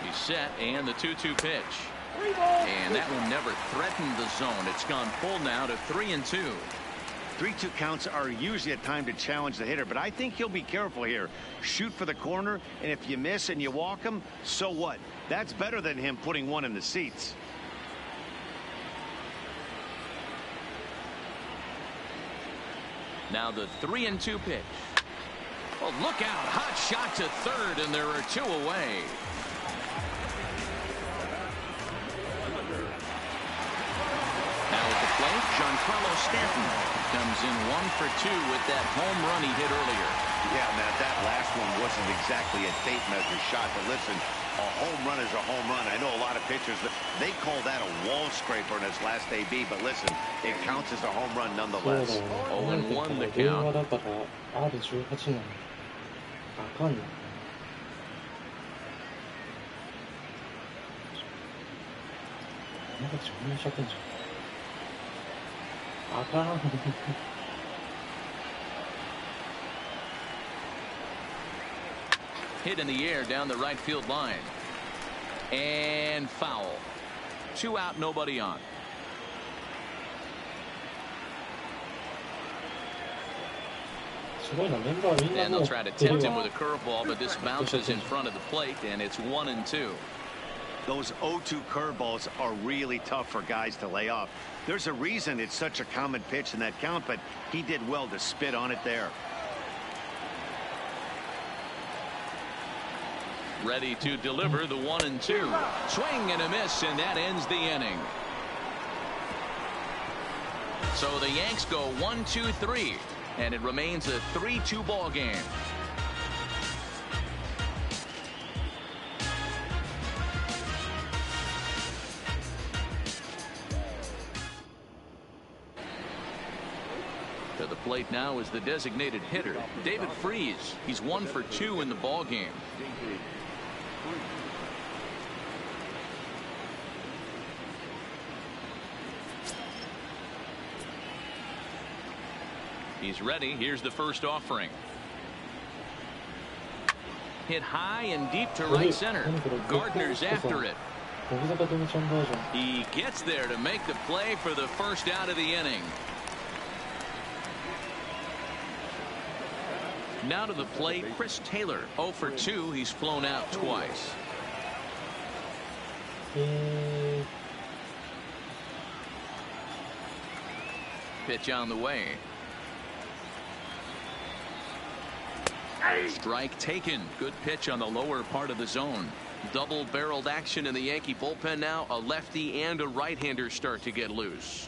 He's set, and the 2-2 pitch. And that one never threatened the zone. It's gone full now to 3-2. 3-2 counts are usually a time to challenge the hitter, but I think he'll be careful here. Shoot for the corner, and if you miss and you walk him, so what? That's better than him putting one in the seats. Now the 3-2 pitch. Oh, look out. Hot shot to third, and there are 2 away. Now at the plate, Giancarlo Stanton comes in 1 for 2 with that home run he hit earlier. Yeah, Matt, that last one wasn't exactly a tape measure shot, but listen, a home run is a home run. I know a lot of pitchers, they call that a wall scraper in his last AB, but listen, it counts as a home run nonetheless. 0-1 the count. だから R18 なの。あかんない。なんか自分の借金じゃん。あかん。Hit in the air down the right field line. And foul. 2 out, nobody on. And they'll try to tempt him with a curveball, but this bounces in front of the plate, and it's 1-2. Those 0-2 curveballs are really tough for guys to lay off. There's a reason it's such a common pitch in that count, but he did well to spit on it there. Ready to deliver the 1-2. Swing and a miss, and that ends the inning. So the Yanks go 1-2-3, and it remains a 3-2 ball game. To the plate now is the designated hitter, David Freese. He's 1 for 2 in the ball game. He's ready. Here's the first offering. Hit high and deep to right center. Gardner's after it. He gets there to make the play for the first out of the inning. Now to the plate, Chris Taylor. 0 for 2. He's flown out twice. Pitch on the way. Strike taken. Good pitch on the lower part of the zone. Double-barreled action in the Yankee bullpen now. A lefty and a right-hander start to get loose.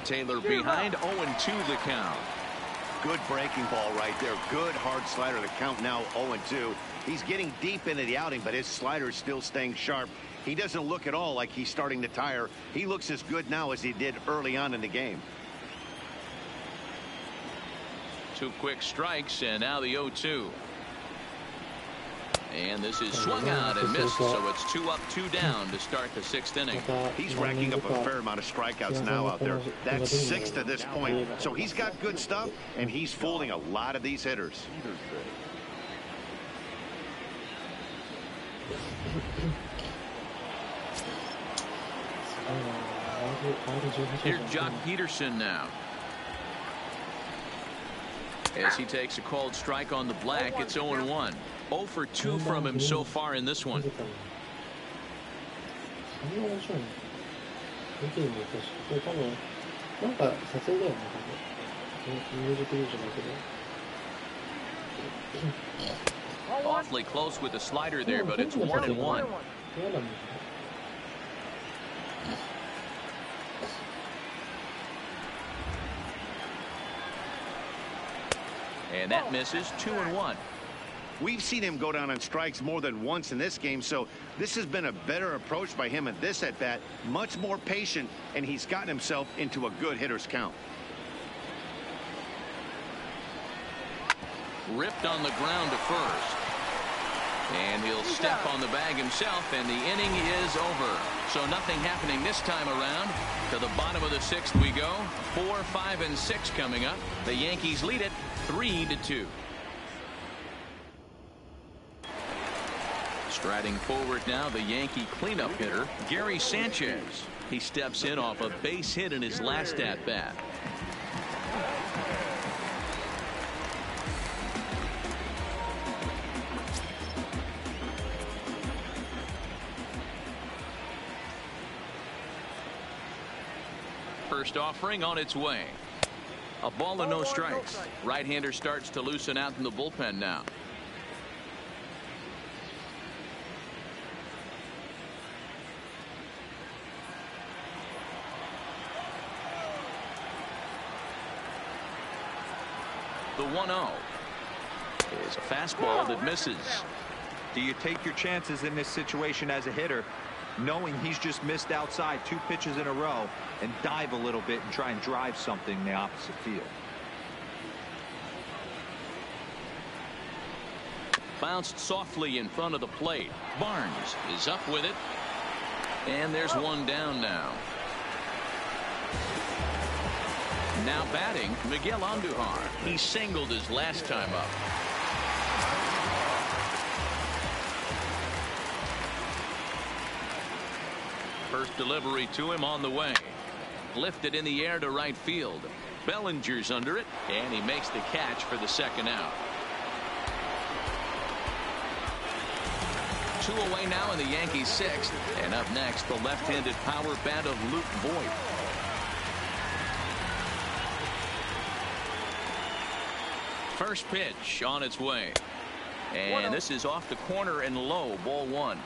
Taylor behind, 0-2 the count. Good breaking ball right there. Good hard slider. The count now 0-2. He's getting deep into the outing, but his slider is still staying sharp. He doesn't look at all like he's starting to tire. He looks as good now as he did early on in the game. 2 quick strikes, and now the 0-2. And this is swung on and missed, so it's 2 up, 2 down to start the 6th inning. He's racking up a fair amount of strikeouts now out there. That's 6 to this point. So he's got good stuff, and he's fooling a lot of these hitters. Here's Jock Peterson now. As he takes a called strike on the black, it's 0-1. 0 for 2 from him so far in this one. Awfully close with the slider there, but it's 1-1. And that misses. 2-1. We've seen him go down on strikes more than once in this game, so this has been a better approach by him at this at-bat. Much more patient, and he's gotten himself into a good hitter's count. Ripped on the ground to first. And he'll step on the bag himself, and the inning is over. So nothing happening this time around. To the bottom of the 6th we go. 4, 5, and 6 coming up. The Yankees lead it 3-2. Striding forward now, the Yankee cleanup hitter, Gary Sanchez. He steps in off a base hit in his last at-bat. First offering on its way. A ball and no strikes. Right-hander starts to loosen out in the bullpen now. The 1-0 is a fastball that misses. Do you take your chances in this situation as a hitter, knowing he's just missed outside 2 pitches in a row, and dive a little bit and try and drive something in the opposite field? Bounced softly in front of the plate. Barnes is up with it. And there's one down now. Now batting, Miguel Andujar. He singled his last time up. First delivery to him on the way. Lifted in the air to right field. Bellinger's under it, and he makes the catch for the 2nd out. 2 away now in the Yankees 6th. And up next, the left-handed power bat of Luke Voigt. First pitch on its way. And this is off the corner and low. Ball 1.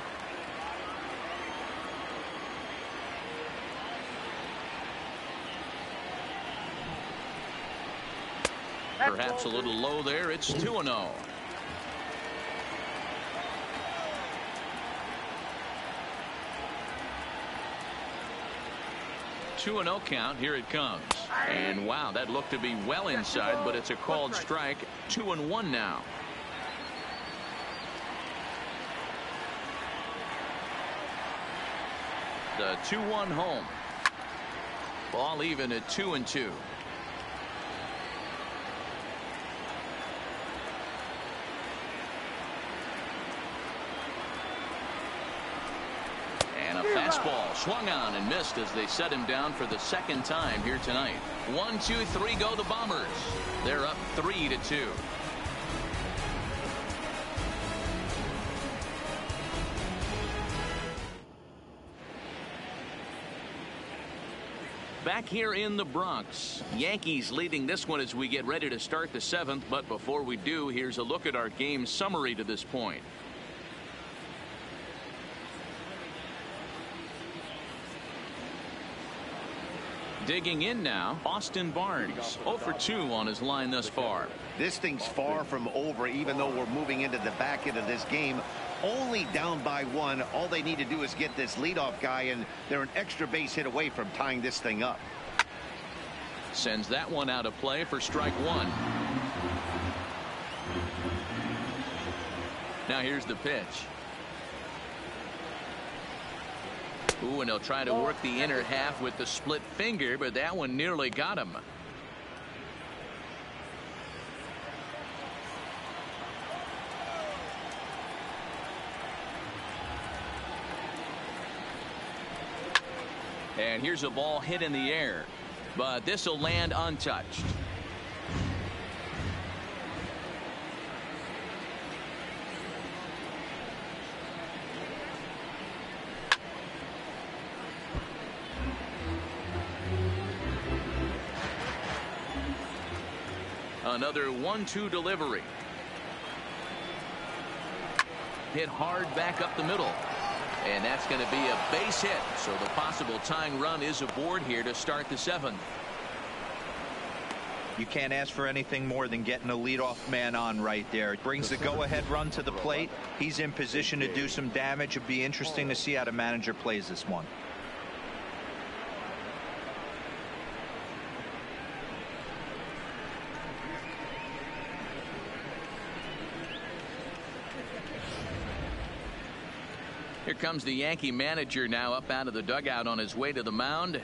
Perhaps a little low there. It's 2-0. Two and 0 count. Here it comes. And wow, that looked to be well inside, but it's a called strike. 2-1 now. The 2-1 home. Ball even at 2-2. And a fastball swung on and missed as they set him down for the second time here tonight. 1, 2, 3 go the Bombers. They're up 3-2. Back here in the Bronx, Yankees leading this one as we get ready to start the 7th. But before we do, here's a look at our game summary to this point. Digging in now, Austin Barnes, 0 for 2 on his line thus far. This thing's far from over, even though we're moving into the back end of this game. Only down by 1. All they need to do is get this leadoff guy, and they're an extra base hit away from tying this thing up. Sends that one out of play for strike 1. Now here's the pitch. Ooh, and he'll try to work the inner half with the split finger, but that one nearly got him. And here's a ball hit in the air, but this will land untouched. Another 1-2 delivery. Hit hard back up the middle. And that's going to be a base hit. So the possible tying run is aboard here to start the 7th. You can't ask for anything more than getting a leadoff man on right there. It brings the go-ahead run to the plate. He's in position to do some damage. It'd be interesting to see how the manager plays this one. Here comes the Yankee manager now up out of the dugout on his way to the mound.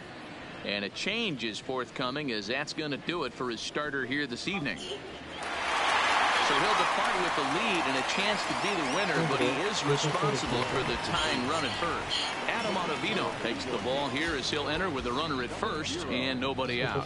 And a change is forthcoming, as that's going to do it for his starter here this evening. So he'll depart with the lead and a chance to be the winner, but he is responsible for the tying run at first. Adam Ottavino takes the ball here as he'll enter with a runner at first and nobody out.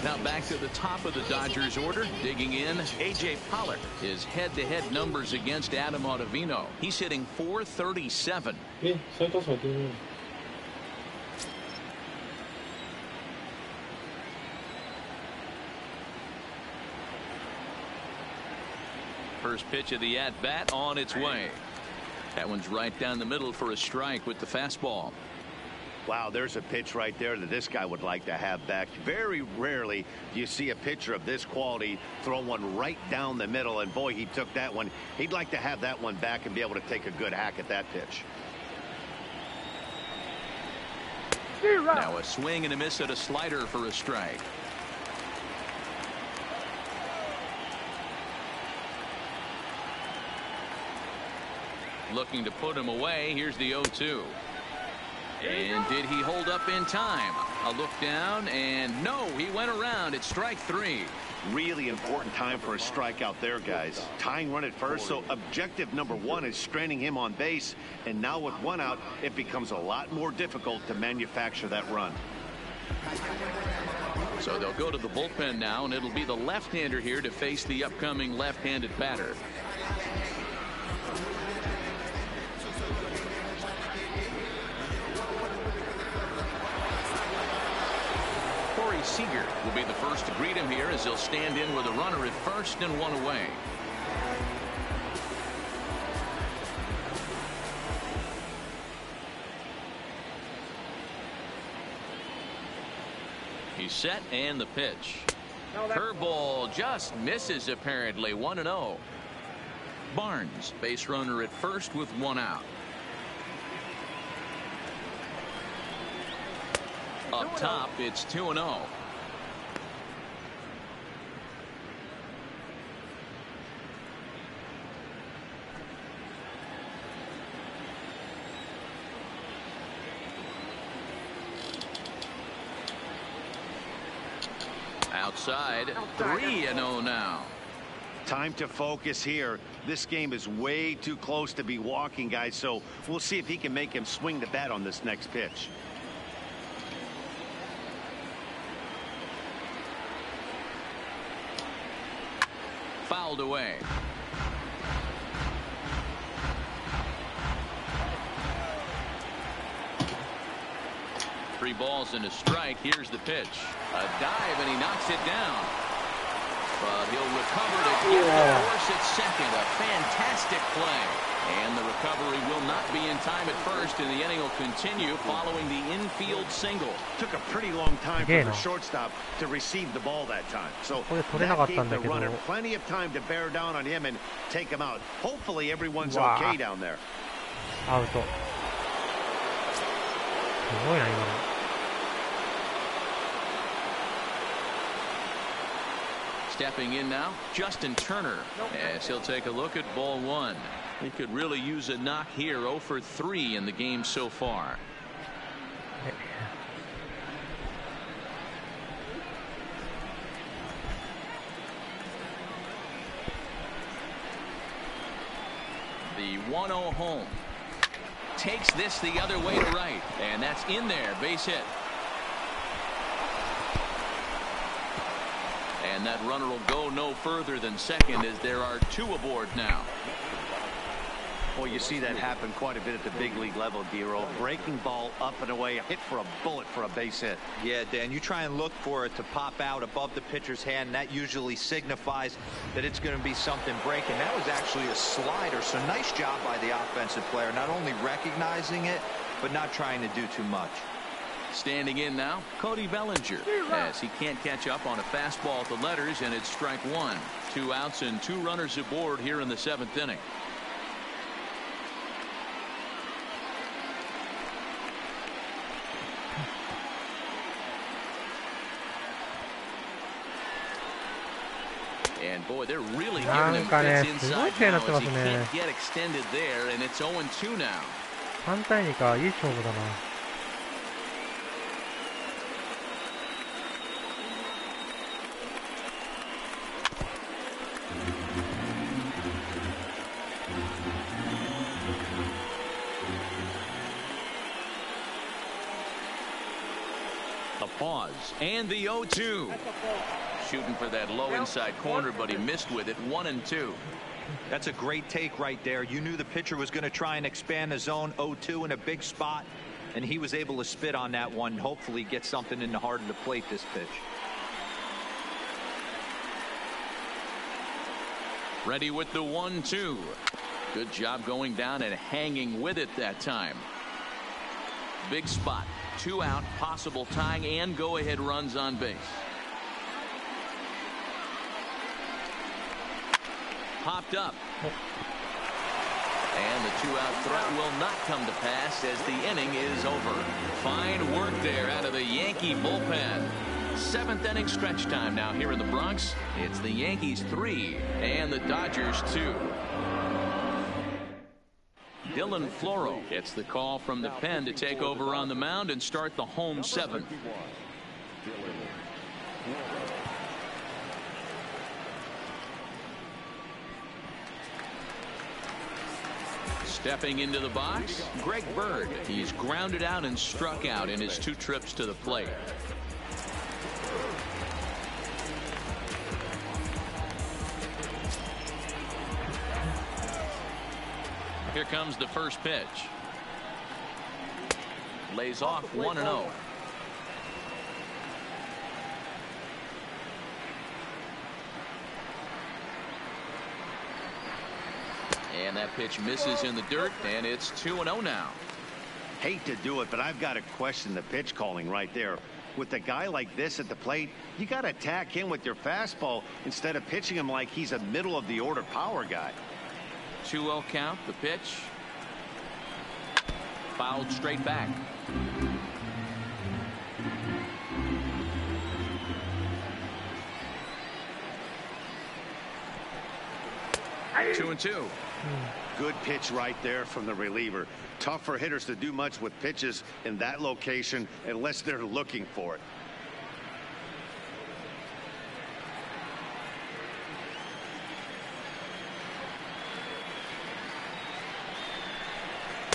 Now back to the top of the Dodgers order. Digging in, A.J. Pollock. His head-to-head numbers against Adam Ottavino. He's hitting .437. 예, 살짝 어디는 First pitch of the at-bat on its way. That one's right down the middle for a strike with the fastball. Wow, there's a pitch right there that this guy would like to have back. Very rarely do you see a pitcher of this quality throw one right down the middle, and boy, he took that one. He'd like to have that one back and be able to take a good hack at that pitch. Now a swing and a miss at a slider for a strike. Looking to put him away. Here's the 0-2. And did he hold up in time? A look down, and no, he went around. It's strike 3. Really important time for a strikeout there, guys. Tying run at first, so objective number 1 is stranding him on base. And now with 1 out, it becomes a lot more difficult to manufacture that run. So they'll go to the bullpen now, and it'll be the left-hander here to face the upcoming left-handed batter. Seager will be the first to greet him here as he'll stand in with a runner at first and 1 away. He's set and the pitch. Curveball just misses apparently. 1-0. Barnes, base runner at first with 1 out. A up top, it's 2-0. Outside, 3-0 now. Time to focus here. This game is way too close to be walking, guys, so we'll see if he can make him swing the bat on this next pitch. Fouled away. Three balls and a strike. Here's the pitch. A dive, and he knocks it down. But he'll recover to get the force at second. A fantastic play. And the recovery will not be in time at first, and the inning will continue following the infield single. Took a pretty long time for the shortstop to receive the ball that time. So that gave the runner plenty of time to bear down on him and take him out. Hopefully everyone's okay down there. Out. すごいな今の。Stepping in now, Justin Turner, as he'll take a look at ball one. He could really use a knock here. 0 for 3 in the game so far. The 1-0 home. Takes this the other way to right, and that's in there. Base hit. And that runner will go no further than second, as there are 2 aboard now. Well, you see that happen quite a bit at the big league level, Giro. Breaking ball up and away, hit for a bullet for a base hit. Yeah, Dan, you try and look for it to pop out above the pitcher's hand, and that usually signifies that it's going to be something breaking. That was actually a slider, so nice job by the offensive player, not only recognizing it, but not trying to do too much. Standing in now, Cody Bellinger, as he can't catch up on a fastball at the letters, and it's strike 1. 2 outs and 2 runners aboard here in the 7th inning. And boy, they're really giving him fits inside now, as he can't get extended there, and it's 0-2 now. 3対2か、いい勝負だな。The pause and the 0-2. Shooting for that low inside corner, but he missed with it. 1-2. That's a great take right there. You knew the pitcher was going to try and expand the zone. 0-2 in a big spot, and he was able to spit on that one. Hopefully get something in the heart of the plate this pitch. Ready with the 1-2. Good job going down and hanging with it that time. Big spot. 2 out, possible tying and go-ahead runs on base. Popped up. And the 2-out threat will not come to pass as the inning is over. Fine work there out of the Yankee bullpen. 7th inning stretch time now here in the Bronx. It's the Yankees 3 and the Dodgers 2. Dylan Floro gets the call from the pen to take over on the mound and start the home 7th. Stepping into the box, Greg Bird. He's grounded out and struck out in his 2 trips to the plate. Here comes the first pitch. Lays off 1-0. And that pitch misses in the dirt, and it's 2-0 now. Hate to do it, but I've got to question the pitch calling right there. With a guy like this at the plate, you got to attack him with your fastball instead of pitching him like he's a middle of the order power guy. 2-0 count, the pitch. Fouled straight back. 2-2. Good pitch right there from the reliever. Tough for hitters to do much with pitches in that location unless they're looking for it.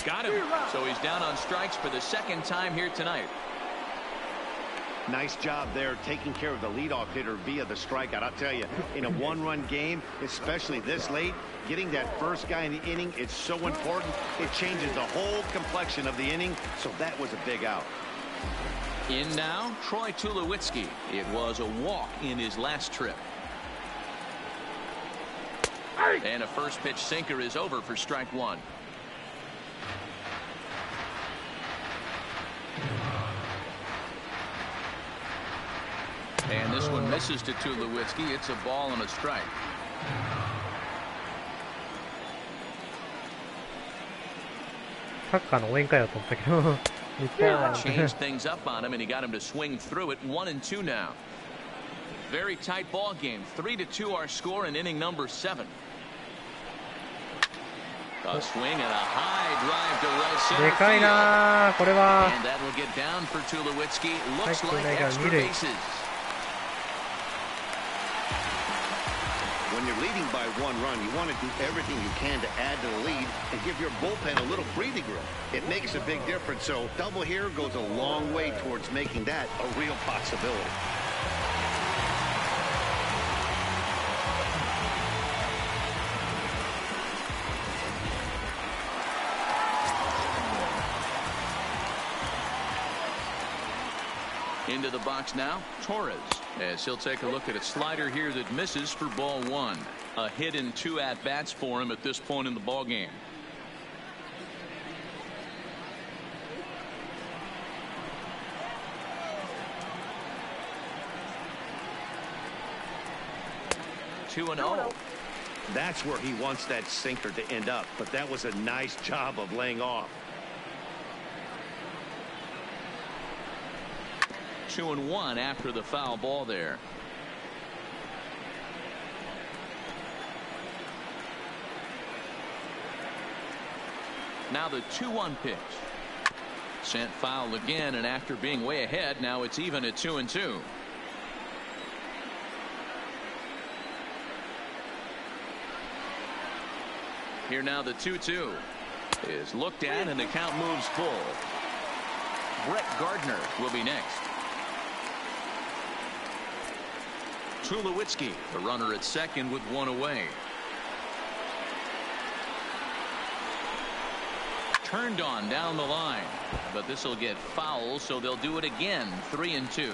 Got him. So he's down on strikes for the second time here tonight. Nice job there taking care of the leadoff hitter via the strikeout. I'll tell you, in a one-run game, especially this late, getting that first guy in the inning is so important. It changes the whole complexion of the inning, so that was a big out. In now, Troy Tulowitzki. It was a walk in his last trip. And a first pitch sinker is over for strike one. And this one misses to Tulowitzki. It's a ball and a strike. Changed things up on him, and he got him to swing through it. 1-2 now. Very tight ball game. 3-2 our score in inning number 7. A swing and a high drive to right center field. And that will get down for Tulowitzki. Looks like extra bases. When you're leading by 1 run, you want to do everything you can to add to the lead and give your bullpen a little breathing room. It makes a big difference, so double here goes a long way towards making that a real possibility. Into the box now, Torres, as he'll take a look at a slider here that misses for ball 1. A hit in 2 at-bats for him at this point in the ball game. Two and 0. That's where he wants that sinker to end up, but that was a nice job of laying off. 2-1 after the foul ball there. Now the 2-1 pitch. Sent foul again, and after being way ahead, now it's even at 2-2. Here now the 2-2 is looked at, and the count moves full. Brett Gardner will be next. Tulowitzki, the runner at second with 1 away. Turned on down the line, but this will get foul, so they'll do it again. 3-2.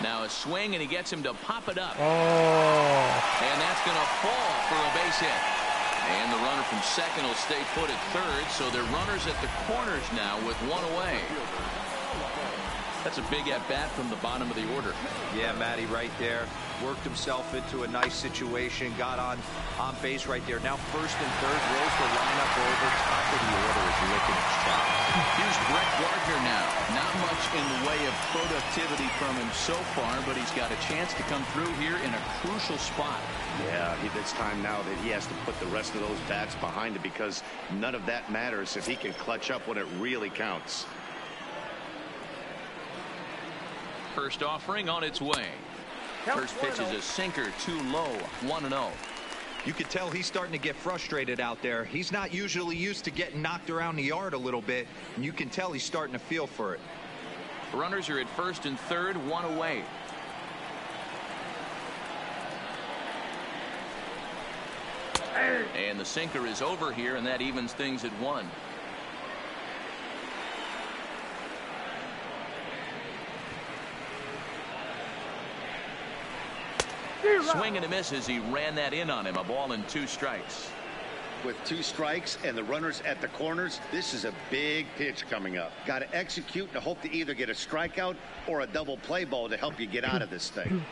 Now a swing, and he gets him to pop it up. And that's going to fall for a base hit. And the runner from second will stay put at third, so they're runners at the corners now with 1 away. That's a big at-bat from the bottom of the order. Yeah, Matty, right there. Worked himself into a nice situation. Got on base right there. Now first and third rolls the lineup over. Top of the order is licking his chops. Here's Brett Gardner now. Not much in the way of productivity from him so far, but he's got a chance to come through here in a crucial spot. Yeah, it's time now that he has to put the rest of those bats behind it, because none of that matters if he can clutch up when it really counts. First offering on its way. First pitch is a sinker, too low. 1-0. You could tell he's starting to get frustrated out there. He's not usually used to getting knocked around the yard a little bit, and you can tell he's starting to feel for it. Runners are at first and third, 1 away. And the sinker is over here, and that evens things at 1. Swing and a miss as he ran that in on him. A ball and 2 strikes. With 2 strikes and the runners at the corners, this is a big pitch coming up. Got to execute and hope to either get a strikeout or a double play ball to help you get out of this thing.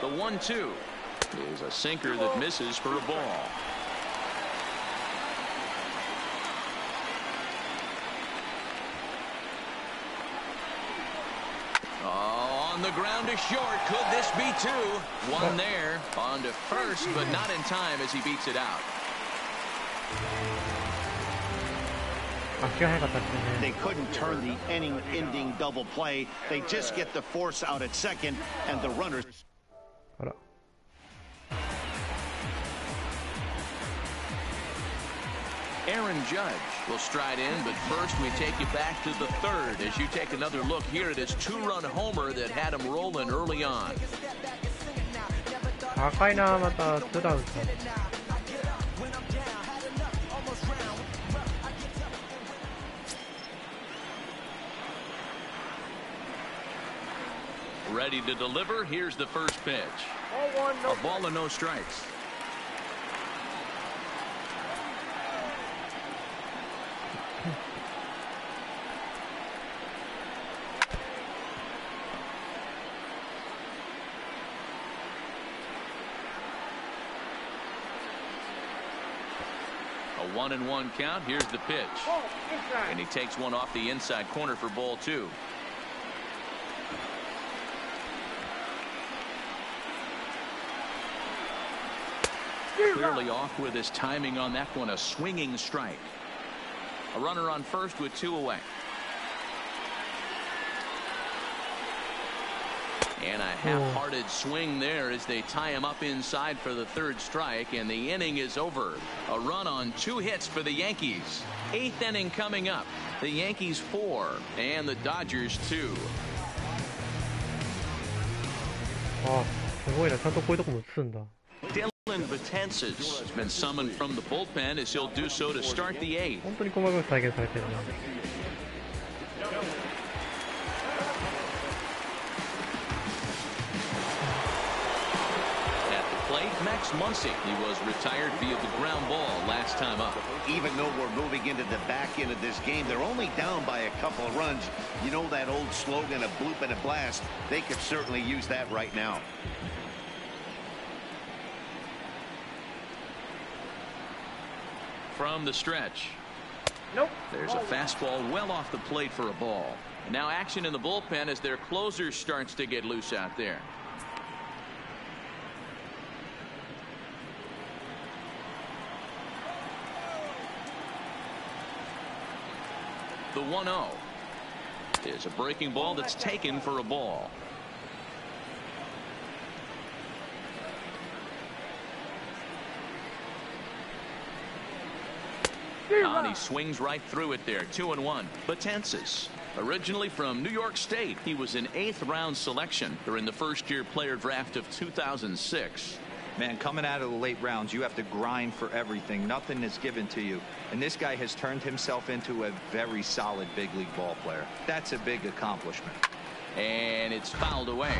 The 1-2 is a sinker that misses for a ball. On the ground to short. Could this be two? One there. On to first, but not in time as he beats it out. They couldn't turn the inning-ending double play. They just get the force out at second, and the runners. Aaron Judge will stride in, but first we take you back to the third as you take another look here at his two-run homer that had him rolling early on. Ready to deliver. Here's the first pitch. A ball and no strikes. A 1-1 count. Here's the pitch. And he takes one off the inside corner for ball two. Clearly off with his timing on that one. A swinging strike. A runner on first with two away. And a half-hearted swing there as they tie him up inside for the third strike, and the inning is over. A run on two hits for the Yankees. Eighth inning coming up. The Yankees 4 and the Dodgers 2. あ、すごいな。ちゃんとこういうとこも映すんだ。Dylan Betances has been summoned from the bullpen as he'll do so to start the eighth. 本当に細かく再現されてるな。Max Muncy. He was retired via the ground ball last time up. Even though we're moving into the back end of this game, they're only down by a couple of runs. You know that old slogan, a bloop and a blast? They could certainly use that right now. From the stretch. Nope. There's a fastball well off the plate for a ball. Now action in the bullpen as their closer starts to get loose out there. The 1-0 is a breaking ball that's taken for a ball. And he swings right through it there. 2-1. Betances, originally from New York State, he was an 8th round selection during the first-year player draft of 2006. Man, coming out of the late rounds, you have to grind for everything. Nothing is given to you. And this guy has turned himself into a very solid big league ball player. That's a big accomplishment. And it's fouled away.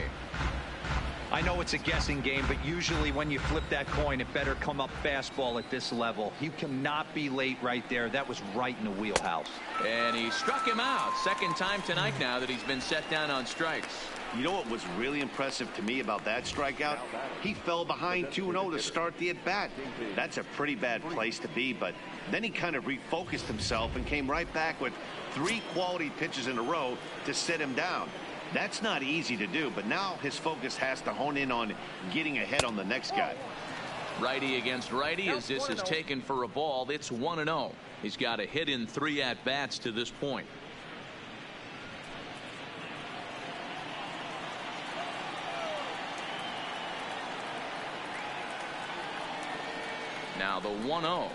I know it's a guessing game, but usually when you flip that coin, it better come up fastball at this level. You cannot be late right there. That was right in the wheelhouse. And he struck him out. Second time tonight now that he's been set down on strikes. You know what was really impressive to me about that strikeout? He fell behind 2-0 to start the at-bat. That's a pretty bad place to be, but then he kind of refocused himself and came right back with 3 quality pitches in a row to sit him down. That's not easy to do, but now his focus has to hone in on getting ahead on the next guy. Righty against righty as this is taken for a ball. It's 1-0. He's got a hit in 3 at-bats to this point. Now the 1-0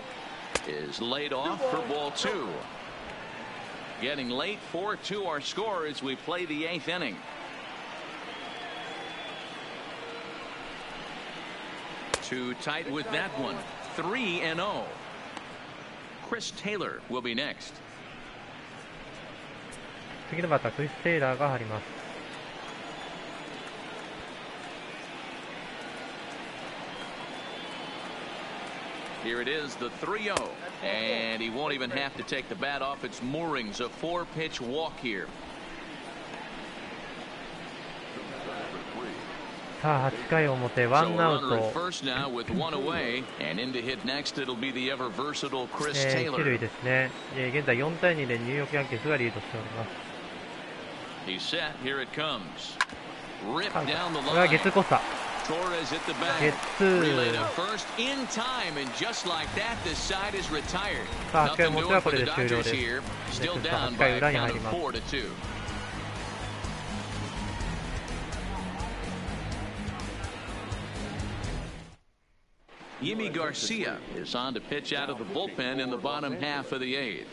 is laid off for ball 2. Getting late, 4-2 our score as we play the 8th inning. Too tight with that one. 3-0. Chris Taylor will be next. 次のバッタークリス・テイラーが入ります。Here it is, the 3-0, and he won't even have to take the bat off its moorings. A 4-pitch walk here. さあ8回表ワンアウト、一塁ですね。現在4対2でニューヨークヤンキースがリードしております。これはゲッツーコースター、ゲッツー。さあ8回表はこれで終了です。8回裏に入ります。Yimi Garcia is on to pitch out of the bullpen in the bottom half of the eighth.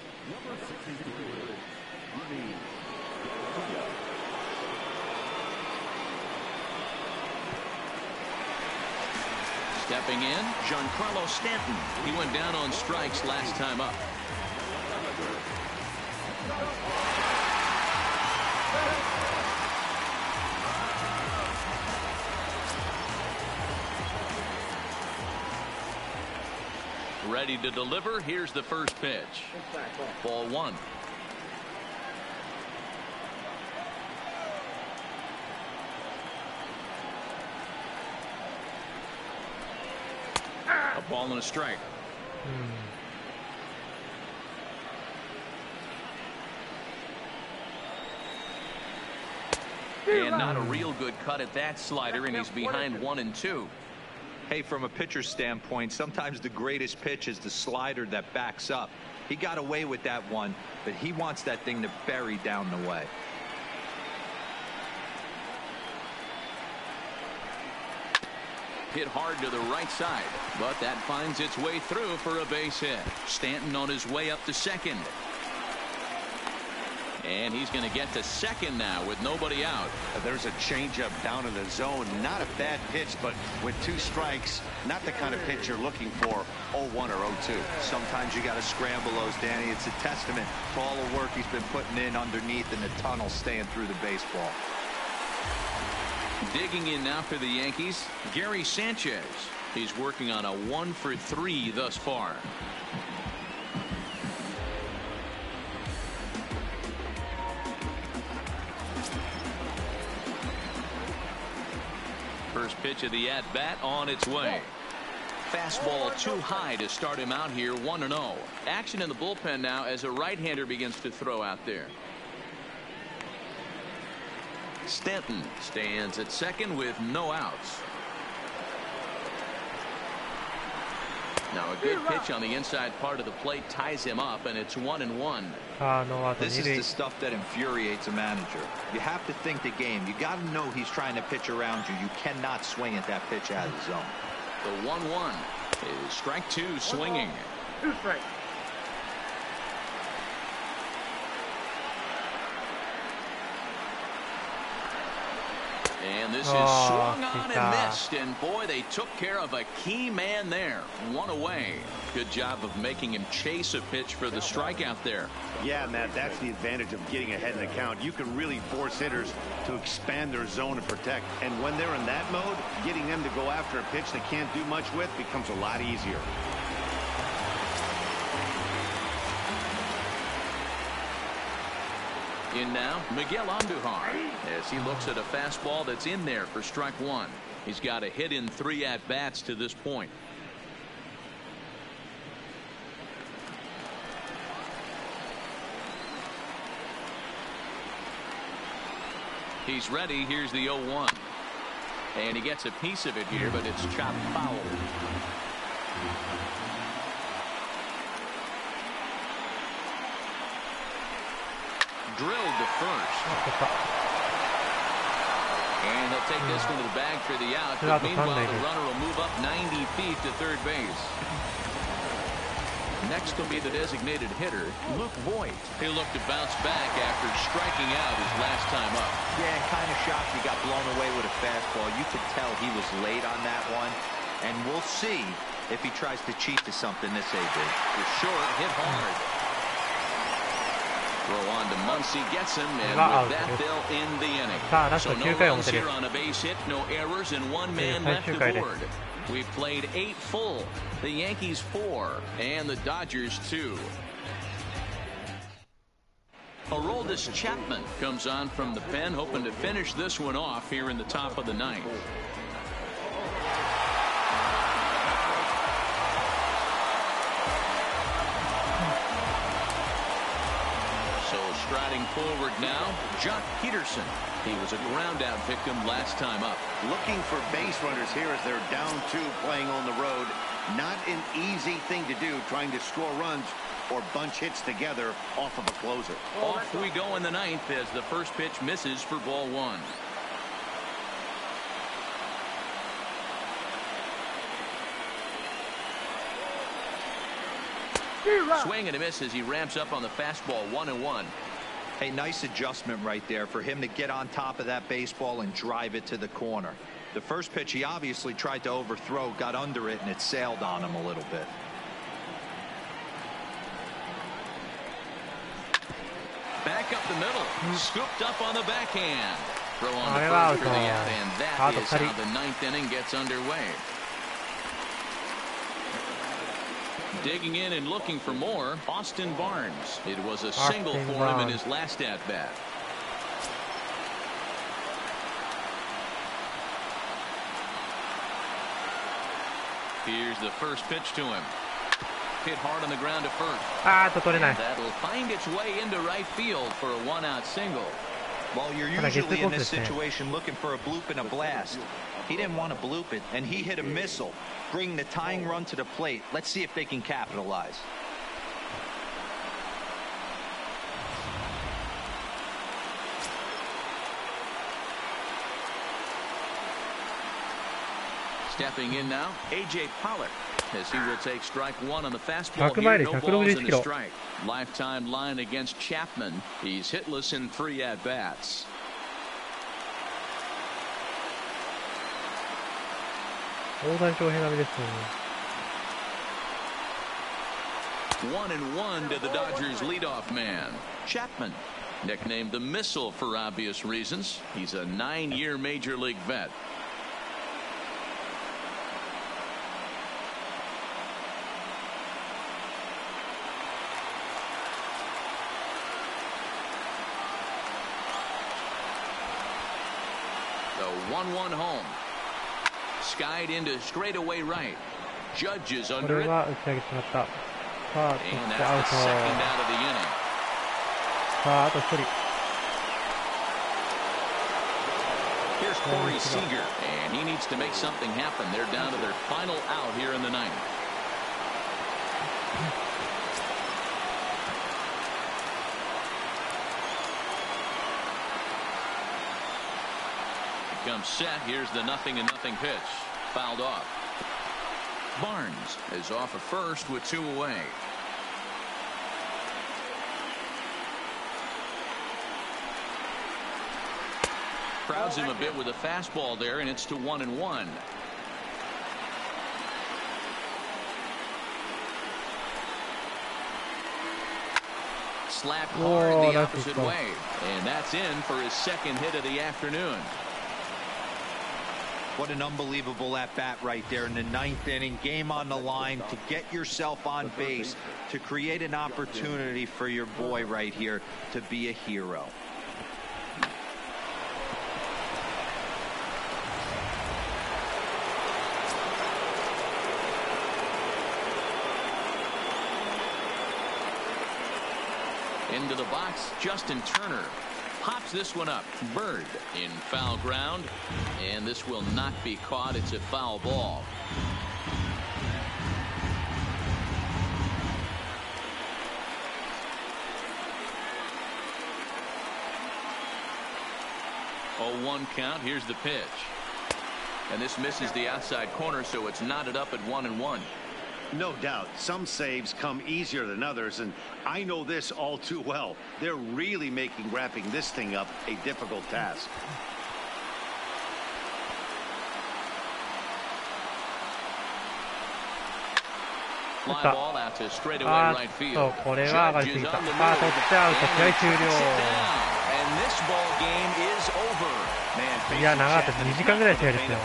Stepping in, Giancarlo Stanton. He went down on strikes last time up. Ready to deliver. Here's the first pitch. Ball one. A ball and a strike. And not a real good cut at that slider, and he's behind 1-2. Hey, from a pitcher's standpoint, sometimes the greatest pitch is the slider that backs up. He got away with that one, but he wants that thing to bury down the way. Hit hard to the right side, but that finds its way through for a base hit. Stanton on his way up to second. And he's going to get to second now with nobody out. There's a changeup down in the zone. Not a bad pitch, but with 2 strikes, not the kind of pitch you're looking for 0-1 or 0-2. Sometimes you got to scramble those, Danny. It's a testament to all the work he's been putting in underneath in the tunnel, staying through the baseball. Digging in now for the Yankees, Gary Sanchez. He's working on a 1-for-3 thus far. First pitch of the at-bat on its way. Fastball too high to start him out here, 1-0. Action in the bullpen now as a right-hander begins to throw out there. Stanton stands at second with no outs. Now a good pitch on the inside part of the plate ties him up, and it's 1-1. This is the stuff that infuriates a manager. You have to think the game. You got to know he's trying to pitch around you. You cannot swing at that pitch out of the zone. The 1-1 is strike 2 swinging. 2 strikes. And this is swung on and missed, and boy, they took care of a key man there. 1 away. Good job of making him chase a pitch for the strikeout there. Yeah, Matt, that's the advantage of getting ahead in the count. You can really force hitters to expand their zone and protect, and when they're in that mode, getting them to go after a pitch they can't do much with becomes a lot easier. In now, Miguel Andujar, as he looks at a fastball that's in there for strike 1. He's got a hit in 3 at-bats to this point. He's ready. Here's the 0-1. And he gets a piece of it here, but it's chopped foul. Drilled to first. And he'll take this one to the bag for the out. But meanwhile, the runner will move up 90 feet to third base. Next will be the designated hitter, Luke Voigt. He looked to bounce back after striking out his last time up. Yeah, kind of shocked he got blown away with a fastball. You could tell he was late on that one. And we'll see if he tries to cheat to something this AB. For short, hit hard. Throw on to Muncy, gets him, and with that, they'll end the inning. So no runs here on a base hit, no errors, and 1 man left aboard. We've played 8 full, the Yankees 4, and the Dodgers 2. Aroldis Chapman comes on from the pen, hoping to finish this one off here in the top of the ninth. So striding forward now, Jock Peterson. He was a ground-out victim last time up. Looking for base runners here as they're down 2 playing on the road. Not an easy thing to do, trying to score runs or bunch hits together off of a closer. Off we go in the ninth as the first pitch misses for ball 1. Swing and a miss as he ramps up on the fastball. 1-1. Hey, nice adjustment right there for him to get on top of that baseball and drive it to the corner. The first pitch he obviously tried to overthrow, got under it, and it sailed on him a little bit. Back up the middle, scooped up on the backhand. Throw on the first for the out, and that is how the ninth inning gets underway. Digging in and looking for more, Austin Barnes. It was a single for him in his last at-bat. Here's the first pitch to him. Hit hard on the ground to first. And that'll find its way into right field for a one-out single. Well, you're usually in this situation looking for a bloop and a blast. He didn't want to bloop it, and he hit a missile, bringing the tying run to the plate. Let's see if they can capitalize. Stepping in now, A.J. Pollock, as he will take strike 1 on the fastball here. No balls and a strike. Lifetime line against Chapman. He's hitless in 3 at-bats. One and one to the Dodgers leadoff man, Chapman, nicknamed the Missile for obvious reasons. He's a 9-year major league vet. The 1-1 home. Skied into straightaway right. Judge is under it. And that's the second out of the inning. Here's Corey Seager, and he needs to make something happen. They're down to their final out here in the ninth. Comes set. Here's the 0-0 pitch. Fouled off. Barnes is off at first with 2 away. Crowds him a bit with a fastball there, and it's to 1-1. Slapped hard the opposite way, and that's in for his second hit of the afternoon. What an unbelievable at-bat right there in the 9th inning. Game on the line to get yourself on base, to create an opportunity for your boy right here to be a hero. Into the box, Justin Turner. Pops this one up. Bird in foul ground, and this will not be caught. It's a foul ball. Oh, 1 count. Here's the pitch, and this misses the outside corner, so it's knotted up at 1-1. No doubt some saves come easier than others, and I know this all too well. They're really making wrapping this thing up a difficult task. Fly ball out to straightaway right field. Judge is on the move. And this ball game is over. Man, いや、長かったです。2時間ぐらい試合ですよ。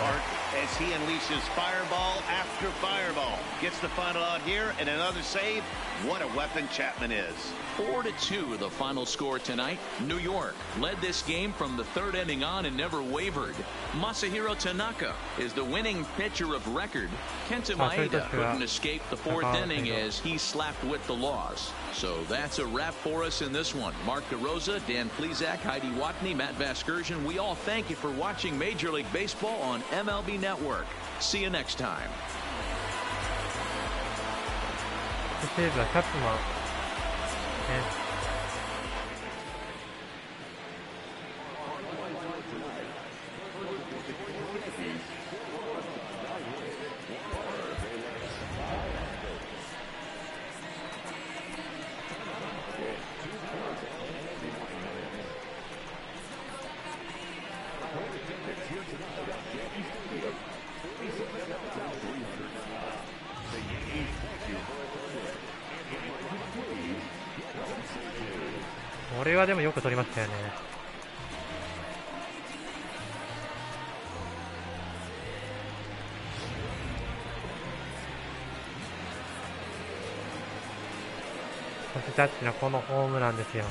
As he unleashes fireball after fireball, gets the final out here and another save. What a weapon Chapman is. 4-2 the final score tonight. New York led this game from the third inning on and never wavered. Masahiro Tanaka is the winning pitcher of record. Kenta Maeda couldn't escape the fourth inning as he slapped with the loss. So that's a wrap for us in this one. Mark DeRosa, Dan Plesac, Heidi Watney, Matt Vasgersian, we all thank you for watching Major League Baseball on MLB Network. See you next time. 西武はキャッツマン、これはでもよく取りましたよね。そしてジャッジのこのホームランですよ。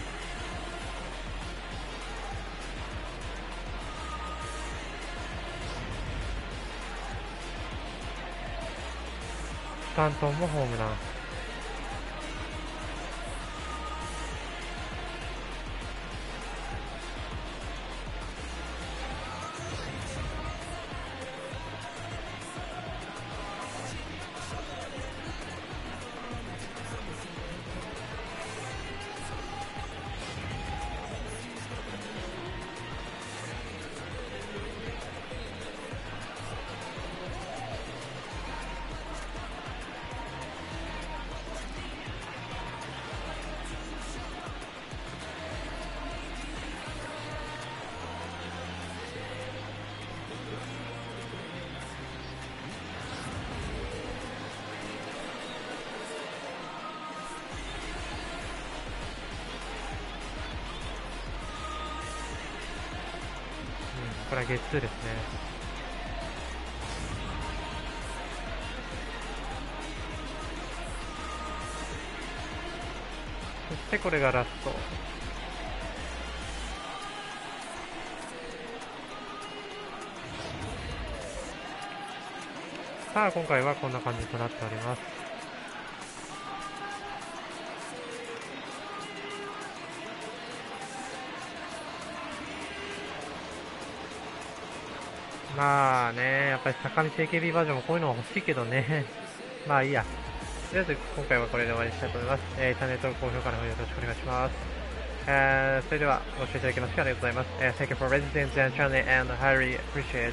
スタントンもホームラン。これはゲッツーですね。そしてこれがラスト。さあ今回はこんな感じとなっております。まあね、やっぱり坂道 AKB バージョンもこういうのは欲しいけどね。まあいいや。とりあえず今回はこれで終わりにしたいと思います。チャンネル登録、高評価の方よろしくお願いします。それではご視聴いただきましてありがとうございます。Thank you for visiting the channel and highly appreciate